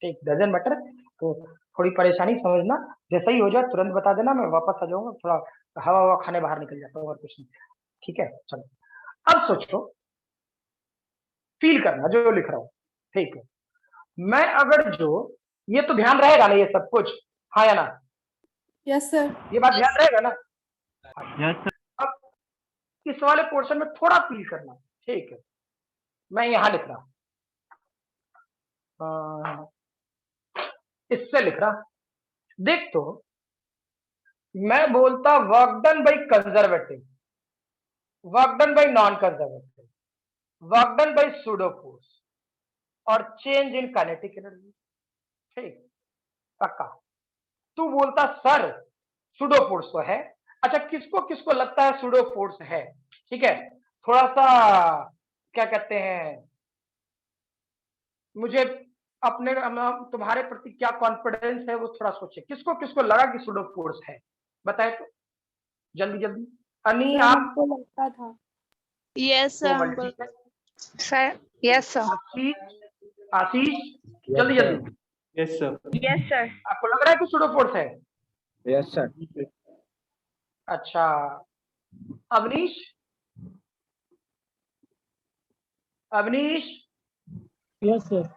ठीक, डजंट मैटर। तो थोड़ी परेशानी समझना, जैसा ही हो जाए तुरंत बता देना, मैं वापस आ जाऊंगा, थोड़ा हवा हवा खाने बाहर निकल जाता हूँ और कुछ नहीं। ठीक है, चलो अब सोचो, फील करना जो लिख रहा हूं। ठीक है, मैं अगर जो, ये तो ध्यान रहेगा ना ये सब कुछ, हाँ या ना? Yes sir. ये बात ध्यान रहेगा ना? Yes sir. अब इस वाले पोर्शन में थोड़ा फील करना। ठीक है, मैं यहां लिख रहा, इससे लिख रहा, देख तो मैं बोलता work done by conservative, work done by non conservative, work done by pseudo force और चेंज इन काइनेटिक एनर्जी। ठीक, पक्का? तू बोलता सर सूडो फोर्स तो है। अच्छा, किसको किसको लगता है सूडो फोर्स है? ठीक है, थोड़ा सा क्या कहते हैं, मुझे अपने तुम्हारे प्रति क्या कॉन्फिडेंस है वो थोड़ा सोचे, किसको किसको लगा कि सूडो फोर्स है, बताए तो जल्दी जल्दी। अनी सर आप? हमको लगता था। यस सर कोमल, हमको ठीक है। Sir yes sir. Ashish, Ashish जल्दी जल्दी, यस सर। Yes sir. आपको लग रहा है कि सूडो फोर्स है? Yes sir. अच्छा, अवनीश, अवनीश यस सर।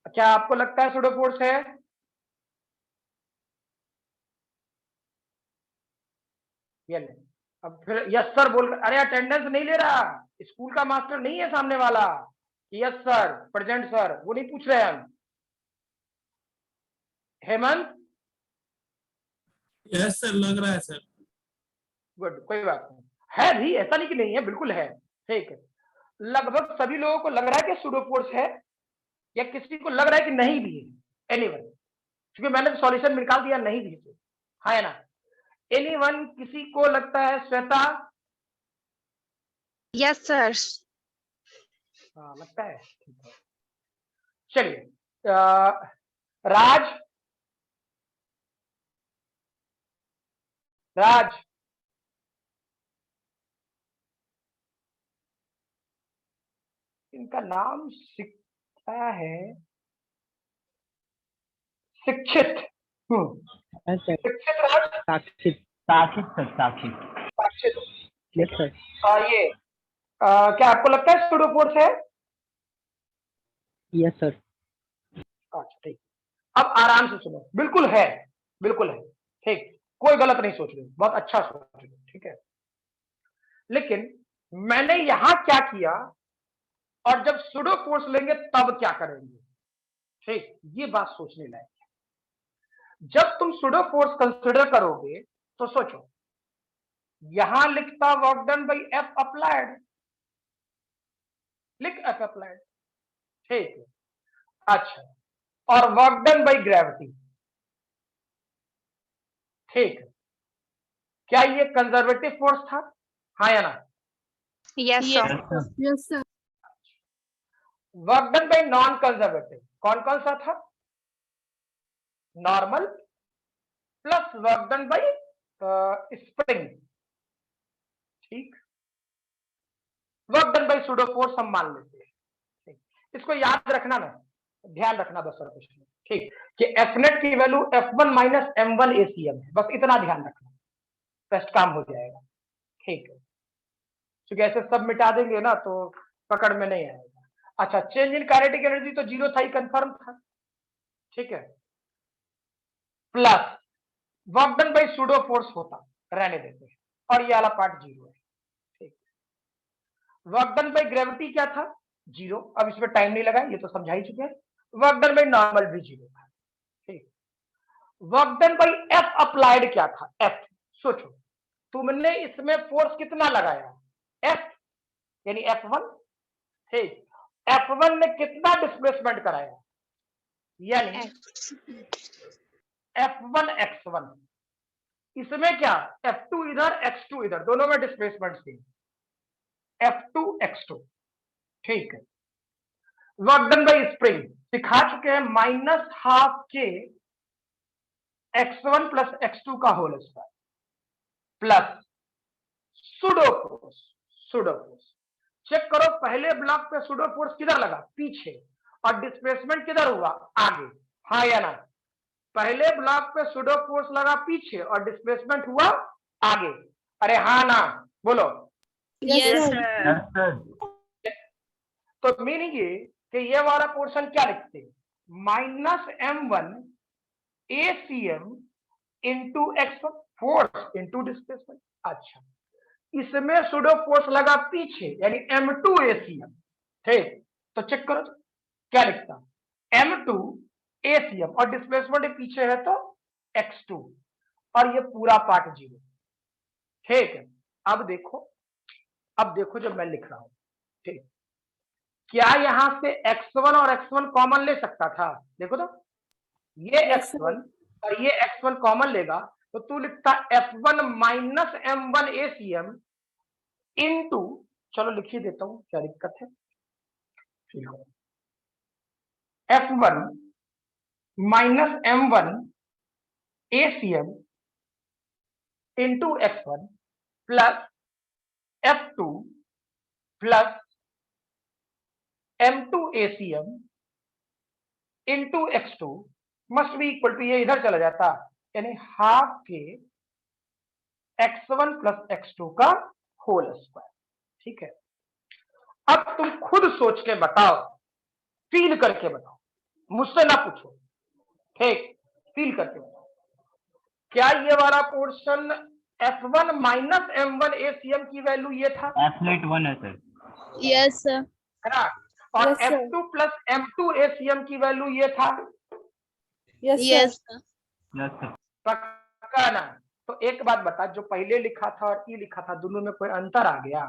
क्या आपको लगता है सूडो फोर्स है? ये ले, अब फिर यस सर बोल, अरे अटेंडेंस नहीं ले रहा, स्कूल का मास्टर नहीं है सामने वाला, यस सर प्रेजेंट सर, वो नहीं पूछ रहे हम। हेमंत? यस सर, लग रहा है सर। गुड, कोई बात नहीं, है भी, ऐसा नहीं कि नहीं है, बिल्कुल है। ठीक है, लगभग सभी लोगों को लग रहा है कि सूडो फोर्स है, या किसी को लग रहा है कि नहीं भी है? एनीवन, क्योंकि मैंने सॉल्यूशन निकाल दिया, नहीं भी है, हाँ है ना? एनीवन, किसी को लगता है? श्वेता? Yes sir. हाँ लगता है, ठीक है। चलिए, राज, राज इनका नाम सिक्का है, शिक्षित। शिक्षित राज, साक्षित साक्षित सर, साक्षित। शिक्षित। Yes sir. ये क्या आपको लगता है सूडो फोर्स है? Yes sir. अच्छा ठीक, अब आराम से सुनो, बिल्कुल है, बिल्कुल है। ठीक, कोई गलत नहीं सोच रहे, बहुत अच्छा सोच रहे, ठीक है। लेकिन मैंने यहां क्या किया, और जब सूडो फोर्स लेंगे तब क्या करेंगे? ठीक, ये बात सोचने लायक है। जब तुम सूडो फोर्स कंसिडर करोगे तो सोचो, यहां लिखता work done by F applied, लिख एफ अप्लाइड, ठीक है। अच्छा, और वर्क डन बाई ग्रेविटी, ठीक है। क्या ये कंजर्वेटिव फोर्स था, हाँ या ना? Yes sir. Yes sir. Work done by non conservative कौन कौन सा था? Normal plus work done by spring, ठीक। Work done by pseudo force हम मान लेते हैं, ठीक। इसको याद रखना ना, ध्यान रखना बस और कुछ नहीं, ठीक, कि एफ नेट की value F1 minus M1 ACM है, बस इतना ध्यान रखना, टेस्ट काम हो जाएगा, ठीक है। क्योंकि ऐसे सब मिटा देंगे ना तो पकड़ में नहीं आएगा। अच्छा, चेंज इन काइनेटिक एनर्जी तो जीरो था ही, कंफर्म था, ठीक है। Plus work done by pseudo force होता, रहने देते हैं, और ये वाला पार्ट जीरो है, ठीक। वर्क डन बाई ग्रेविटी क्या था? जीरो, अब इसमें टाइम नहीं लगा, ये तो समझा ही चुके हैं। वर्क डन बाई नॉर्मल भी जीरो था, ठीक। Work done by F applied क्या था? एफ, सोचो तुमने इसमें फोर्स कितना लगाया? एफ, यानी F1, ठीक। F1 ने कितना डिस्प्लेसमेंट कराया? यानी F1 x1, इसमें क्या? F2 इधर x2 इधर, दोनों में डिस्प्लेसमेंट थी, F2 x2, ठीक है। वर्क डन बाई स्प्रिंग सिखा चुके हैं, माइनस हाफ के x1 प्लस x2 का whole square plus pseudo force, pseudo force check करो, पहले ब्लॉक पे सूडो फोर्स किधर लगा? पीछे, और डिस्प्लेसमेंट किधर हुआ? आगे। हाँ या ना? पहले ब्लॉक पे सुडो फोर्स लगा पीछे और डिस्प्लेसमेंट हुआ आगे। अरे हाँ ना, बोलो। यस तो मीनिंग ये कि ये वाला पोर्शन क्या लिखते हैं, -m1 ACM into x1 force into displacement. अच्छा, इसमें सुडो फोर्स लगा पीछे यानी m2 ACM। ठीक, तो चेक करो क्या लिखता, m2 ACM और डिस्प्लेसमेंट पीछे है तो x2 और ये पूरा पार्ट 0। ठीक है, अब देखो जब मैं लिख रहा हूं, ठीक, क्या यहां से x1 और x1 कॉमन ले सकता था? देखो तो, ये Yes, sir. x1 और ये x1 कॉमन लेगा तो तू लिखता f1 minus m1 ACM into, चलो लिख ही देता हूं, क्या दिक्कत है, f1 minus m1 ACM into x1 plus f2 plus m2 ACM into x2 must be equal to, ये इधर चला जाता, यानी हाफ के x1 प्लस x2 का होल स्क्वायर। ठीक है, अब तुम खुद सोच के बताओ, फील करके बताओ, मुझसे ना पूछो। ठीक, फील करके बताओ, क्या ये वाला portion f1 minus m1 ACM की वैल्यू ये था? एथलेट 1 है सर। यस सर है ना? और Yes, sir. f2 plus m2 ACM की वैल्यू ये था? Yes, sir. Yes yes sir. पक्का ना? तो एक बात बता, जो पहले लिखा था और ये लिखा था, दोनों में कोई अंतर आ गया,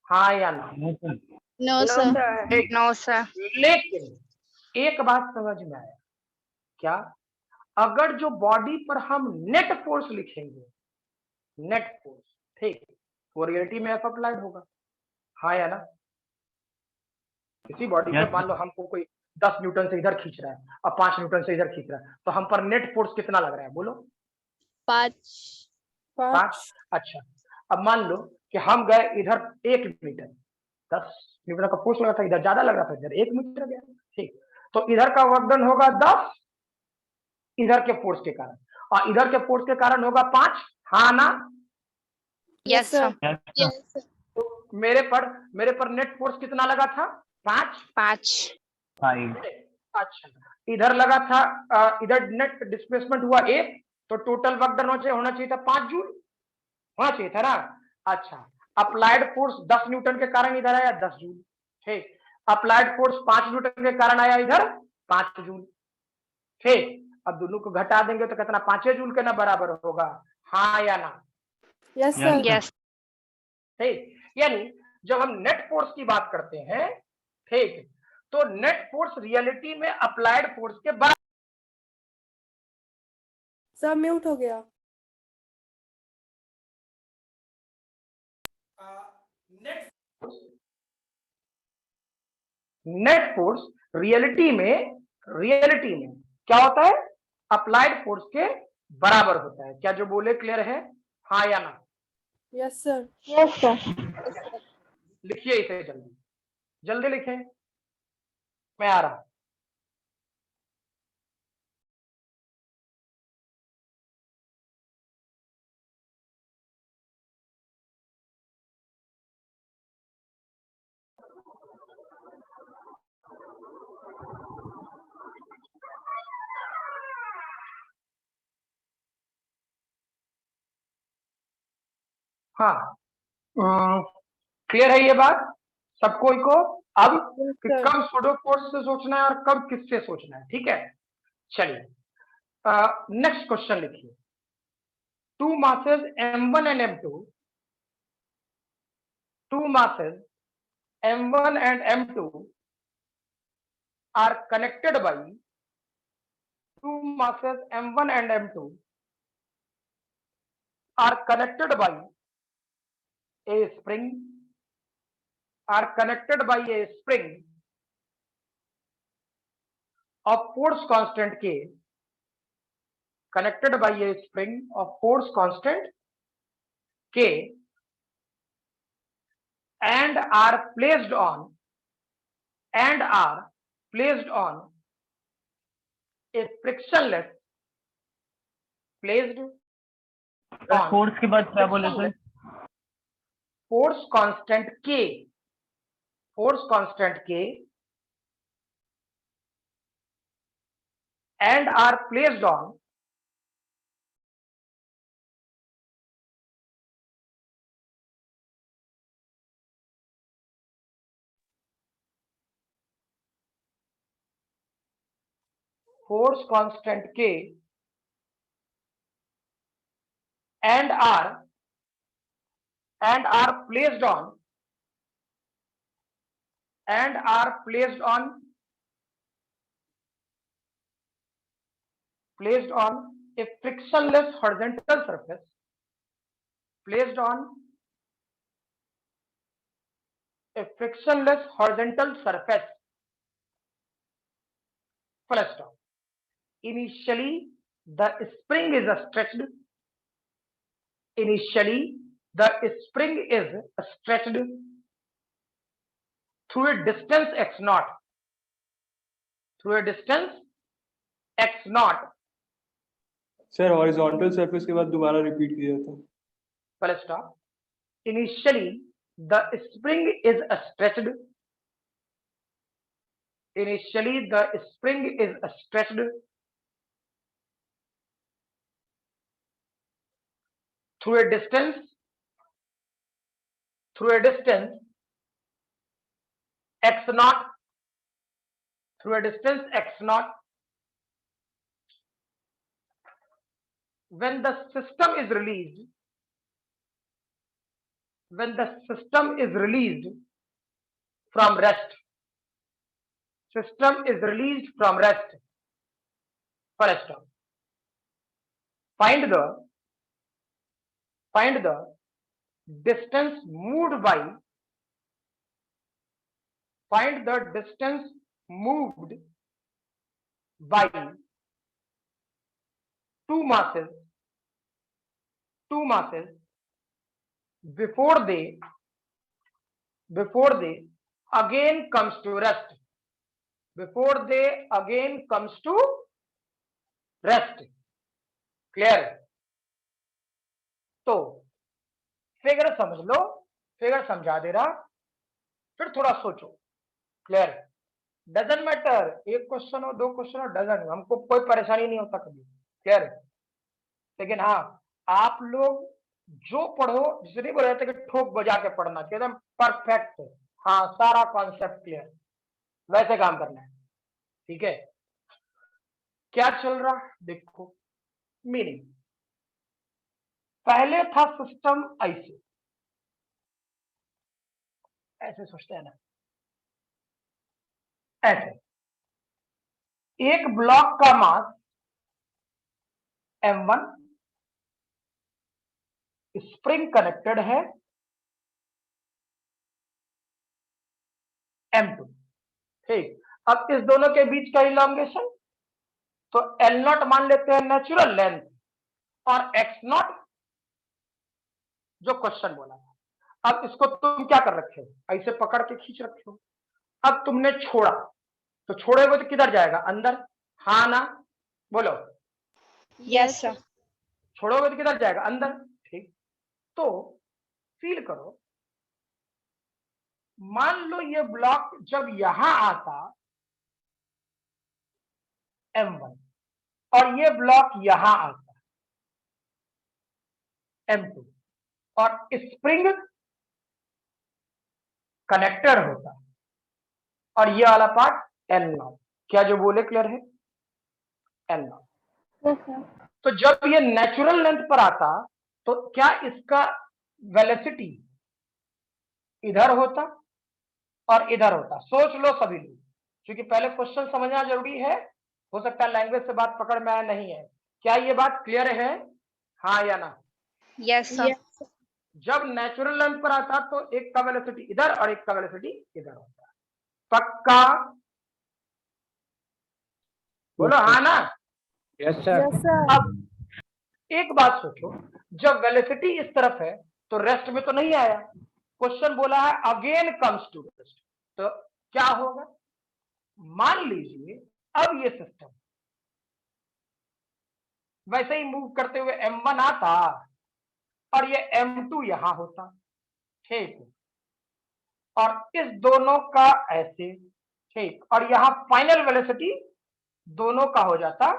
हाँ या ना? No sir. नो सर ठीक, नो सर लेकिन एक बात समझ में आया क्या, अगर जो बॉडी पर हम नेट फोर्स लिखेंगे, नेट फोर्स, ठीक, वो रियलिटी में एफ अप्लाइड होगा, हाँ या ना? किसी बॉडी Yes, पे मान लो हमको कोई 10 न्यूटन से इधर खींच रहा है और 5 न्यूटन से इधर खींच रहा है, तो हम पर नेट फोर्स कितना लग रहा है, बोलो? 5 5। अच्छा, अब मान लो कि हम गए इधर 1 मीटर, 10 न्यूटन का फोर्स लगा था, इधर ज्यादा लग रहा था, इधर 1 मीटर गया। ठीक, तो इधर का वर्क डन होगा 10 इधर के फोर्स के कारण, और इधर के फोर्स के कारण होगा 5, हाँ ना? Yes, sir. यस तो मेरे पर नेट फोर्स कितना लगा था? 5। 5 अच्छा, इधर लगा था इधर नेट डिस्प्लेसमेंट हुआ 1, तो टोटल वर्क डन होना चाहिए था 5 जूल, होना चाहिए था ना? अच्छा, अप्लाइड फोर्स 10 न्यूटन के कारण इधर आया 10 जूल। ठीक, अप्लाइड फोर्स 5 न्यूटन के कारण आया इधर 5 जूल। ठीक, अब दोनों को घटा देंगे तो कितना, 5 जूल के ना बराबर होगा, हाँ या ना? Yes, sir. यस ठीक, यानी जब हम नेट फोर्स की बात करते हैं, ठीक, तो नेट फोर्स रियलिटी में अप्लाइड फोर्स के बराबर। Sir, mute हो गया. नेट फोर्स रियलिटी में क्या होता है, अप्लाइड फोर्स के बराबर होता है। क्या जो बोले क्लियर है, हाँ या ना? Yes, sir. Yes sir. लिखिए इसे जल्दी जल्दी लिखें, मैं आ रहा। हाँ, क्लियर है ये बात सबको को? अब Yes, कि sir. कब सुडो फोर्स से सोचना है और कब किससे सोचना है, ठीक है? चलिए, नेक्स्ट क्वेश्चन लिखिए। two masses m1 and m2, two masses m1 and m2 are connected by, two masses m1 and m2 are connected by a spring, are connected by a spring of force constant K, connected by a spring of force constant K, and are placed on a frictionless placed on force के बाद क्या बोले sir? force constant K, and are placed on force constant K and are placed on a frictionless horizontal surface, full stop. Initially the spring is stretched through a distance x naught, sir horizontal surface के बाद दोबारा repeat किया था। full stop. Initially the spring is stretched through a distance x naught, when the system is released from rest, full stop. Find the distance moved by two masses before they again comes to rest, clear? तो figure समझ लो, figure समझा दे रहा, फिर थोड़ा सोचो, clear? Doesn't matter, एक question हो, दो क्वेश्चन हो, डजंट, हमको कोई परेशानी नहीं होता कभी, क्लियर? लेकिन हाँ, आप लोग जो पढ़ो, जिसे नहीं बोल रहे थे कि ठोक बजा के पढ़ना, एकदम परफेक्ट, हाँ सारा कॉन्सेप्ट क्लियर, वैसे काम करना है, ठीक है? क्या चल रहा देखो, मीनिंग पहले था सिस्टम ऐसे सोचते हैं ना, ऐसे एक ब्लॉक का मास m1, स्प्रिंग कनेक्टेड है m2, ठीक। अब इस दोनों के बीच का इलॉन्गेशन तो L0 मान लेते हैं नेचुरल लेंथ, और x0 जो क्वेश्चन बोला था। अब इसको तुम क्या कर रखे हो, ऐसे पकड़ के खींच रखे हो। अब तुमने छोड़ा, तो छोड़ोगे तो किधर जाएगा, अंदर, हाँ ना, बोलो यस सर। छोड़ोगे तो किधर जाएगा, अंदर, ठीक। तो फील करो, मान लो ये ब्लॉक जब यहां आता m1 और ये ब्लॉक यहां आता m2 और स्प्रिंग कनेक्टर होता और ये वाला पार्ट L0, क्या जो बोले क्लियर है, L0। तो जब ये नेचुरल लेंथ पर आता तो क्या इसका वेलोसिटी इधर होता और इधर होता, सोच लो सभी लोग, क्योंकि पहले क्वेश्चन समझना जरूरी है, हो सकता है लैंग्वेज से बात पकड़ में आया नहीं है। क्या ये बात क्लियर है, हाँ या ना? Yes sir. जब नेचुरल लेंथ पर आता तो एक का वेलोसिटी इधर और एक का वेलोसिटी इधर होता, पक्का? बोलो हाँ ना? Yes sir. अब एक बात सोचो, जब वेलोसिटी इस तरफ है तो रेस्ट में तो नहीं आया, क्वेश्चन बोला है अगेन कम्स टू रेस्ट, तो क्या होगा? मान लीजिए अब ये सिस्टम वैसे ही मूव करते हुए m1 आता और ये m2 यहां होता, ठीक, और इस दोनों का ऐसे, ठीक, और यहां फाइनल वेलोसिटी दोनों का हो जाता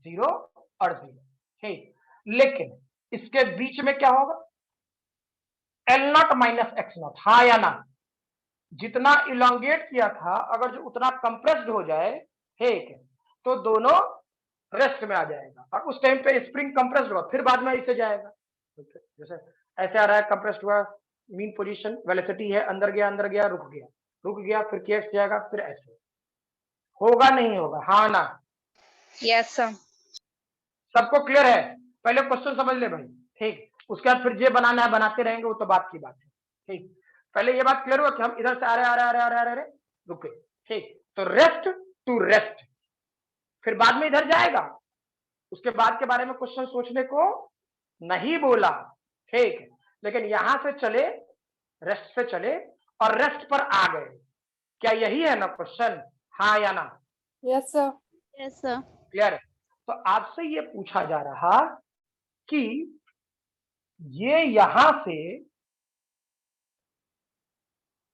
0 और 0, ठीक। लेकिन इसके बीच में क्या होगा, L0 माइनस x0, हाँ या ना, जितना इलोंगेट किया था अगर जो उतना कंप्रेस्ड हो जाए, ठीक, तो दोनों रेस्ट में आ जाएगा और उस टाइम पे स्प्रिंग कंप्रेस्ड हुआ, फिर बाद में इसे जाएगा, जैसे ऐसे आ रहा है, कंप्रेस्ड हुआ, मीन पोजीशन, वेलोसिटी है, अंदर गया, रुक गया, फिर केस जाएगा, फिर ऐसे होगा, नहीं होगा, हाँ ना? Yes sir. सबको क्लियर है? पहले क्वेश्चन समझ ले भाई, ठीक, उसके बाद फिर जे बनाना है बनाते रहेंगे, वो तो बात की बात है, ठीक। पहले ये बात क्लियर हुआ कि हम इधर से आ रहे रुके, ठीक, तो रेस्ट टू रेस्ट, फिर बाद में इधर जाएगा, उसके बाद के बारे में क्वेश्चन सोचने को नहीं बोला, ठीक, लेकिन यहां से चले, रेस्ट से चले और रेस्ट पर आ गए, क्या यही है ना क्वेश्चन, हाँ या ना? Yes sir. Yes sir. Clear है? तो आपसे ये पूछा जा रहा कि ये यहां से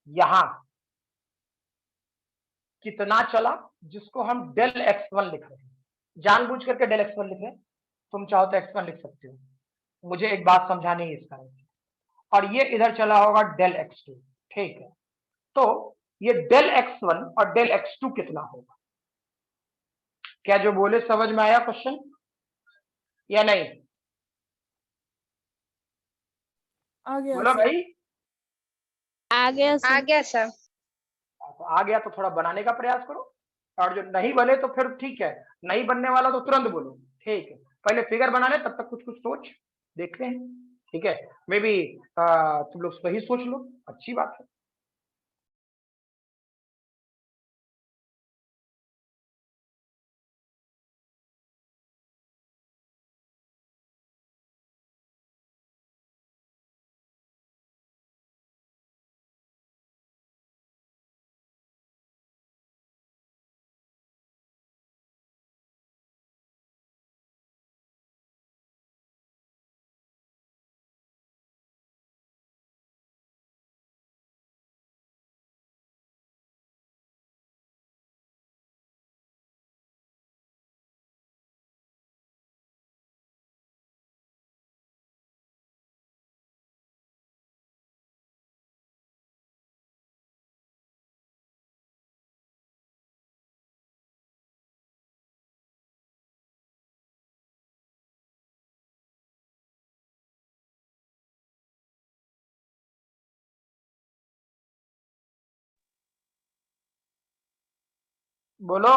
यहां कितना चला, जिसको हम डेल x1 लिख रहे हैं, जानबूझ करके डेल x1 लिख रहे हैं, तुम चाहो तो x1 लिख सकते हो, मुझे एक बात समझानी है इस कारण से, और ये इधर चला होगा डेल x2, ठीक है, तो ये डेल x1 और डेल x2 कितना होगा? क्या जो बोले समझ में आया क्वेश्चन या नहीं? आ गया बोलो सर। भाई। आ गया आ सर। गया सर। तो आ गया तो थोड़ा बनाने का प्रयास करो, और जो नहीं बने तो फिर ठीक है, नहीं बनने वाला तो तुरंत बोलो, ठीक है, पहले फिगर बना ले, तब तक कुछ कुछ सोच देखते हैं, ठीक है, मे बी तुम लोग सही सोच लो, अच्छी बात है। बोलो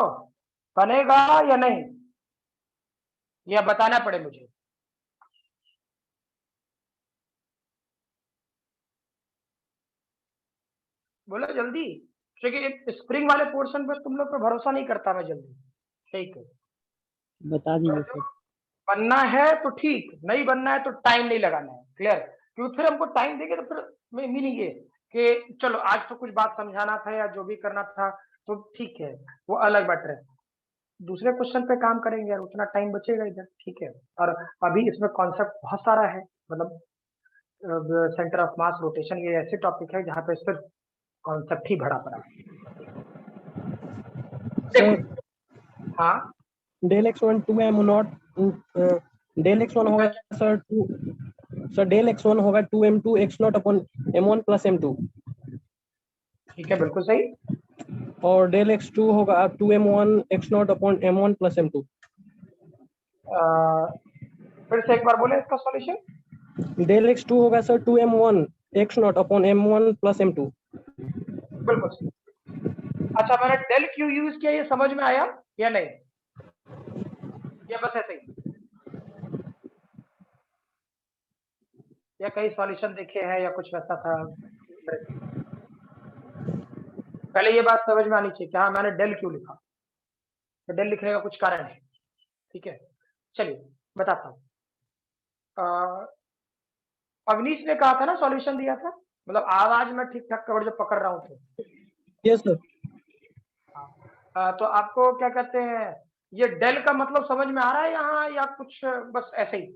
बनेगा या नहीं, या बताना पड़े मुझे? बोलो जल्दी, क्योंकि स्प्रिंग वाले पोर्शन पे तुम लोग पे भरोसा नहीं करता मैं जल्दी, ठीक है, बता दीजिए सर। बनना है तो ठीक, नहीं बनना है तो टाइम नहीं लगाना है, क्लियर, क्योंकि फिर हमको टाइम देंगे तो फिर मीनिंग ये कि चलो आज तो कुछ बात समझाना था या जो भी करना था तो ठीक है, वो अलग मैटर है, दूसरे क्वेश्चन पे काम करेंगे यार, उतना टाइम बचेगा इधर, ठीक है, और अभी इसमें कॉन्सेप्ट बहुत सारा है, मतलब सेंटर ऑफ मास रोटेशन, ये ऐसे टॉपिक है जहाँ पे सिर्फ कॉन्सेप्ट ही भरा पड़ा है। सर हाँ del x1 2m not, del x1 होगा सर 2, सर डेल x1 होगा 2m2 x0 upon m1 plus m2, ठीक है, बिल्कुल सही, और डेल x2 होगा 2m1 x0 upon m1 plus m2। फिर से एक बार बोले इसका सॉल्यूशन। डेल x2 होगा sir 2m1 x0 upon m1 plus m2। बिल्कुल सही। अच्छा, मैंने डेल क्यू यूज किया, ये समझ में आया या नहीं, या बस ऐसे ही, या कहीं सॉल्यूशन देखे हैं या कुछ वैसा था? पहले ये बात समझ में आनी चाहिए कि हाँ मैंने डेल क्यों लिखा, तो डेल लिखने का कुछ कारण है, ठीक है, चलिए बताता हूँ। अवनीश ने कहा था ना सॉल्यूशन दिया था, मतलब आवाज में ठीक ठाक कवर जो पकड़ रहा हूँ तो यस सर। तो आपको क्या कहते हैं, ये डेल का मतलब समझ में आ रहा है यहाँ, या कुछ बस ऐसे ही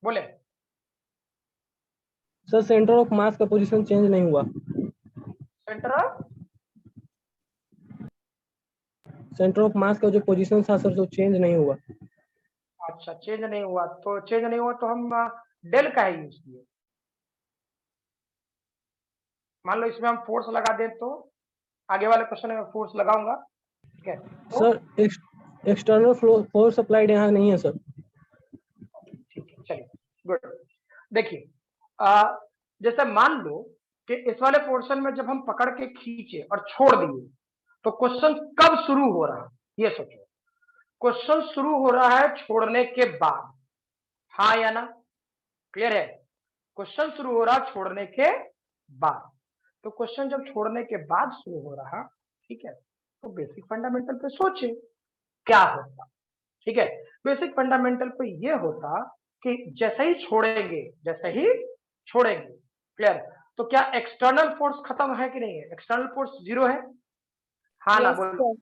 बोले? सर सेंटर ऑफ मास का पोजीशन चेंज नहीं हुआ। सेंटर ऑफ मास का जो पोजीशन था सर, जो चेंज नहीं हुआ। अच्छा, चेंज नहीं हुआ, तो चेंज नहीं हुआ तो हम डेल का ही यूज किए। मान लो इसमें हम फोर्स लगा दें तो आगे वाले क्वेश्चन में फोर्स लगाऊंगा, ठीक है? तो सर एक्सटर्नल फोर्स अप्लाइड यहाँ नहीं है सर। ठीक है, चलिए गुड। देखिए जैसे मान लो कि इस वाले पोर्शन में जब हम पकड़ के खींचे और छोड़ दिए तो क्वेश्चन कब शुरू हो रहा है, ये सोचो। क्वेश्चन शुरू हो रहा है छोड़ने के बाद, हाँ या ना? क्लियर है? क्वेश्चन शुरू हो रहा है छोड़ने के बाद। तो क्वेश्चन जब छोड़ने के बाद शुरू हो रहा, ठीक है, तो बेसिक फंडामेंटल पे सोचे क्या होता। ठीक है, बेसिक फंडामेंटल पे ये होता कि जैसे ही छोड़ेंगे, क्लियर? तो क्या एक्सटर्नल फोर्स खत्म है कि नहीं है? एक्सटर्नल फोर्स जीरो है, हाँ ना? बोलो।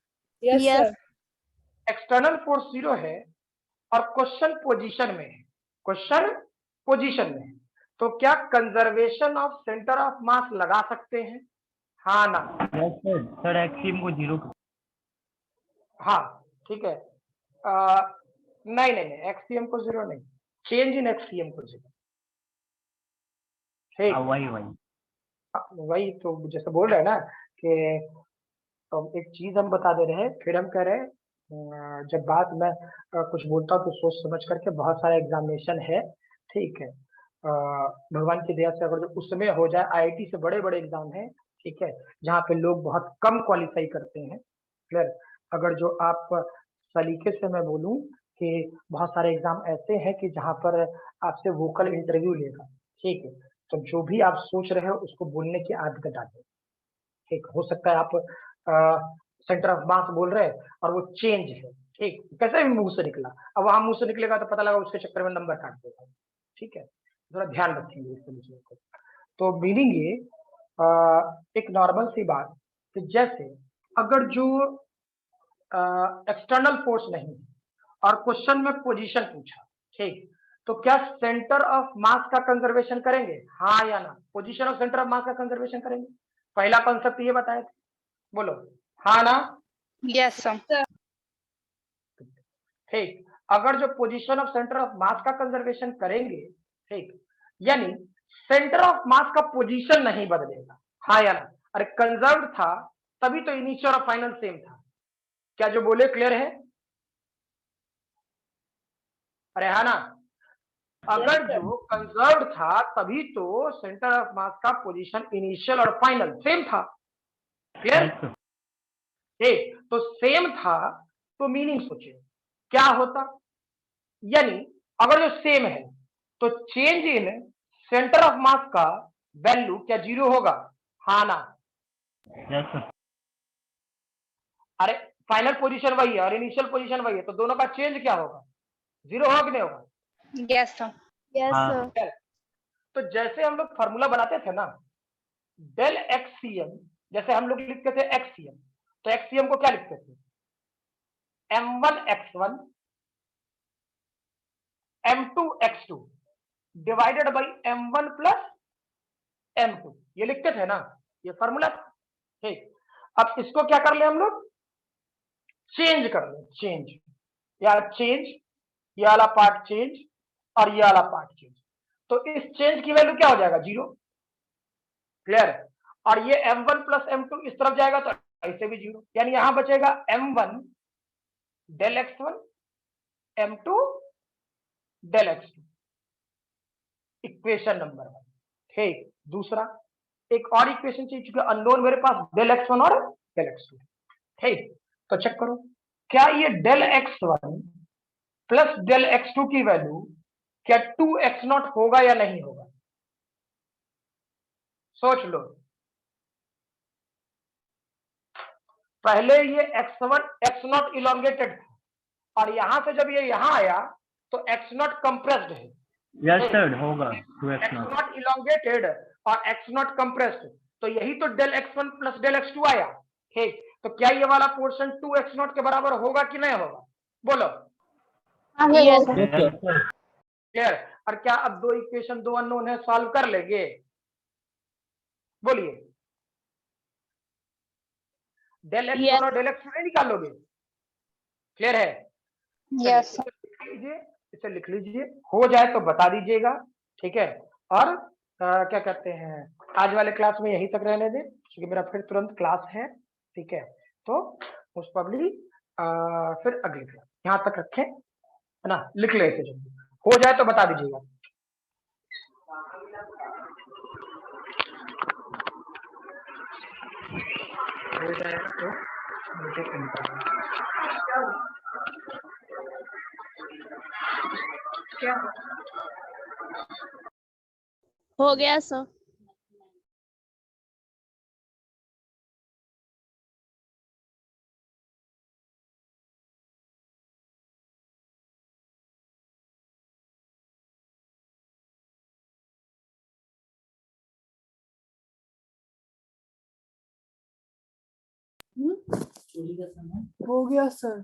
Yes Yes. Sir. External force zero है और क्वेश्चन पोजीशन में है, तो क्या कंजर्वेशन ऑफ सेंटर ऑफ मास लगा सकते हैं, हाँ ना? सर एक्सियम को जीरो। हाँ, ठीक है। नहीं, एक्सियम को जीरो नहीं, चेंज इन एक्सियम को जीरो। ठीक, वही तो जैसे बोल रहे हैं ना कि एक चीज हम बता दे रहे हैं, फिर हम कह रहे हैं जब बात मैं कुछ बोलता हूँ तो सोच समझ करके। बहुत सारा एग्जामिनेशन है, ठीक है, भगवान की दया से अगर जो उसमें हो जाए, आईआईटी से बड़े बड़े एग्जाम है, ठीक है, जहाँ पे लोग बहुत कम क्वालिफाई करते हैं, क्लियर? अगर जो आप सलीके से मैं बोलूँ कि बहुत सारे एग्जाम ऐसे हैं कि जहाँ पर आपसे वोकल इंटरव्यू लेगा, ठीक है, तो जो भी आप सोच रहे हो उसको बोलने की आदत डालें, ठीक? हो सकता है आप सेंटर ऑफ मास बोल रहे हैं और वो चेंज है, ठीक, कैसे भी मुंह से निकला, अब वहां मुंह से निकलेगा तो पता लगा उसके चक्कर में नंबर काट देगा, ठीक है? थोड़ा ध्यान रखेंगे इस चीजों को। तो मीनिंग ये एक नॉर्मल सी बात कि जैसे अगर जो एक्सटर्नल फोर्स नहीं और क्वेश्चन में पोजीशन पूछा, ठीक, तो क्या सेंटर ऑफ मास का कंजर्वेशन करेंगे, हाँ या ना? पोजीशन ऑफ सेंटर ऑफ मास का कंजर्वेशन करेंगे। पहला कॉन्सेप्ट ये बताया था, बोलो हाँ ना? Yes, sir. ठीक, अगर जो पोजीशन ऑफ सेंटर ऑफ मास का कंजर्वेशन करेंगे, ठीक, यानी सेंटर ऑफ मास का पोजीशन नहीं बदलेगा, हाँ या ना? अरे कंजर्व था तभी तो इनिशियल और फाइनल सेम था। क्या जो बोले क्लियर है? अरे हाँ ना? अगर जो कंजर्व था तभी तो सेंटर ऑफ मास का पोजीशन इनिशियल और फाइनल सेम था, क्लियर? ठीक, तो सेम था तो मीनिंग सोचिए क्या होता, यानी अगर जो सेम है तो चेंज इन सेंटर ऑफ मास का वैल्यू क्या जीरो होगा, हाँ ना? अरे फाइनल पोजीशन वही है और इनिशियल पोजीशन वही है, तो दोनों का चेंज क्या होगा, जीरो होगा कि नहीं होगा? Yes, sir. Yes, sir. तो जैसे हम लोग फॉर्मूला बनाते थे ना, डेल एक्ससीएम, जैसे हम लोग लिखते थे एक्ससीएम, तो एक्ससीएम को क्या लिखते थे, m1x1 m2x2 divided by m1 plus m2, ये लिखते थे ना, ये फॉर्मूला था, ठीक। अब इसको क्या कर ले हम लोग, चेंज कर ले, चेंज, या चेंज, ये वाला पार्ट चेंज और ये वाला पार्ट चेंज, तो इस चेंज की वैल्यू क्या हो जाएगा, जीरो, क्लियर? और ये m1 प्लस m2 इस तरफ जाएगा तो ऐसे भी जीरो, यानी यहां बचेगा m1 del x1 m2 del x2, equation number 1, ठीक। दूसरा एक और इक्वेशन चाहिए, चूंकि अननोन मेरे पास डेल x1 और डेल x2, ठीक, तो चेक करो क्या ये del x1 plus del x2 की वैल्यू क्या 2x0 होगा या नहीं होगा, सोच लो। पहले ये x0 इलोंगेटेड था और यहां से जब ये यहां आया तो x0 कंप्रेस्ड है, यस सर होगा x0 इलोंगेटेड और x0 कंप्रेस्ड, तो यही तो del x1 plus del x2 आया, ठीक। तो क्या ये वाला पोर्शन 2x0 के बराबर होगा कि नहीं होगा? बोलो। Yes, Yes, sir. क्लियर? और क्या अब दो इक्वेशन, दो अननोन है, सॉल्व कर लेंगे? बोलिए। Del x Yes. और डेल एक्स नहीं निकालोगे? क्लियर है? यस इसे लिख लीजिए, इसे लिख लीजिए, हो जाए तो बता दीजिएगा, ठीक है? और क्या कहते हैं, आज वाले क्लास में यहीं तक रहने दें, क्योंकि मेरा फिर तुरंत क्लास है, ठीक है? तो मोस्ट प्रोबेबली फिर अगली क्लास यहाँ तक रखें, है ना? लिख ले इसे जल्दी, हो जाए तो बता दीजिएगा। हो जाएगा तो मुझे क्या हो गया सर। हो गया सर।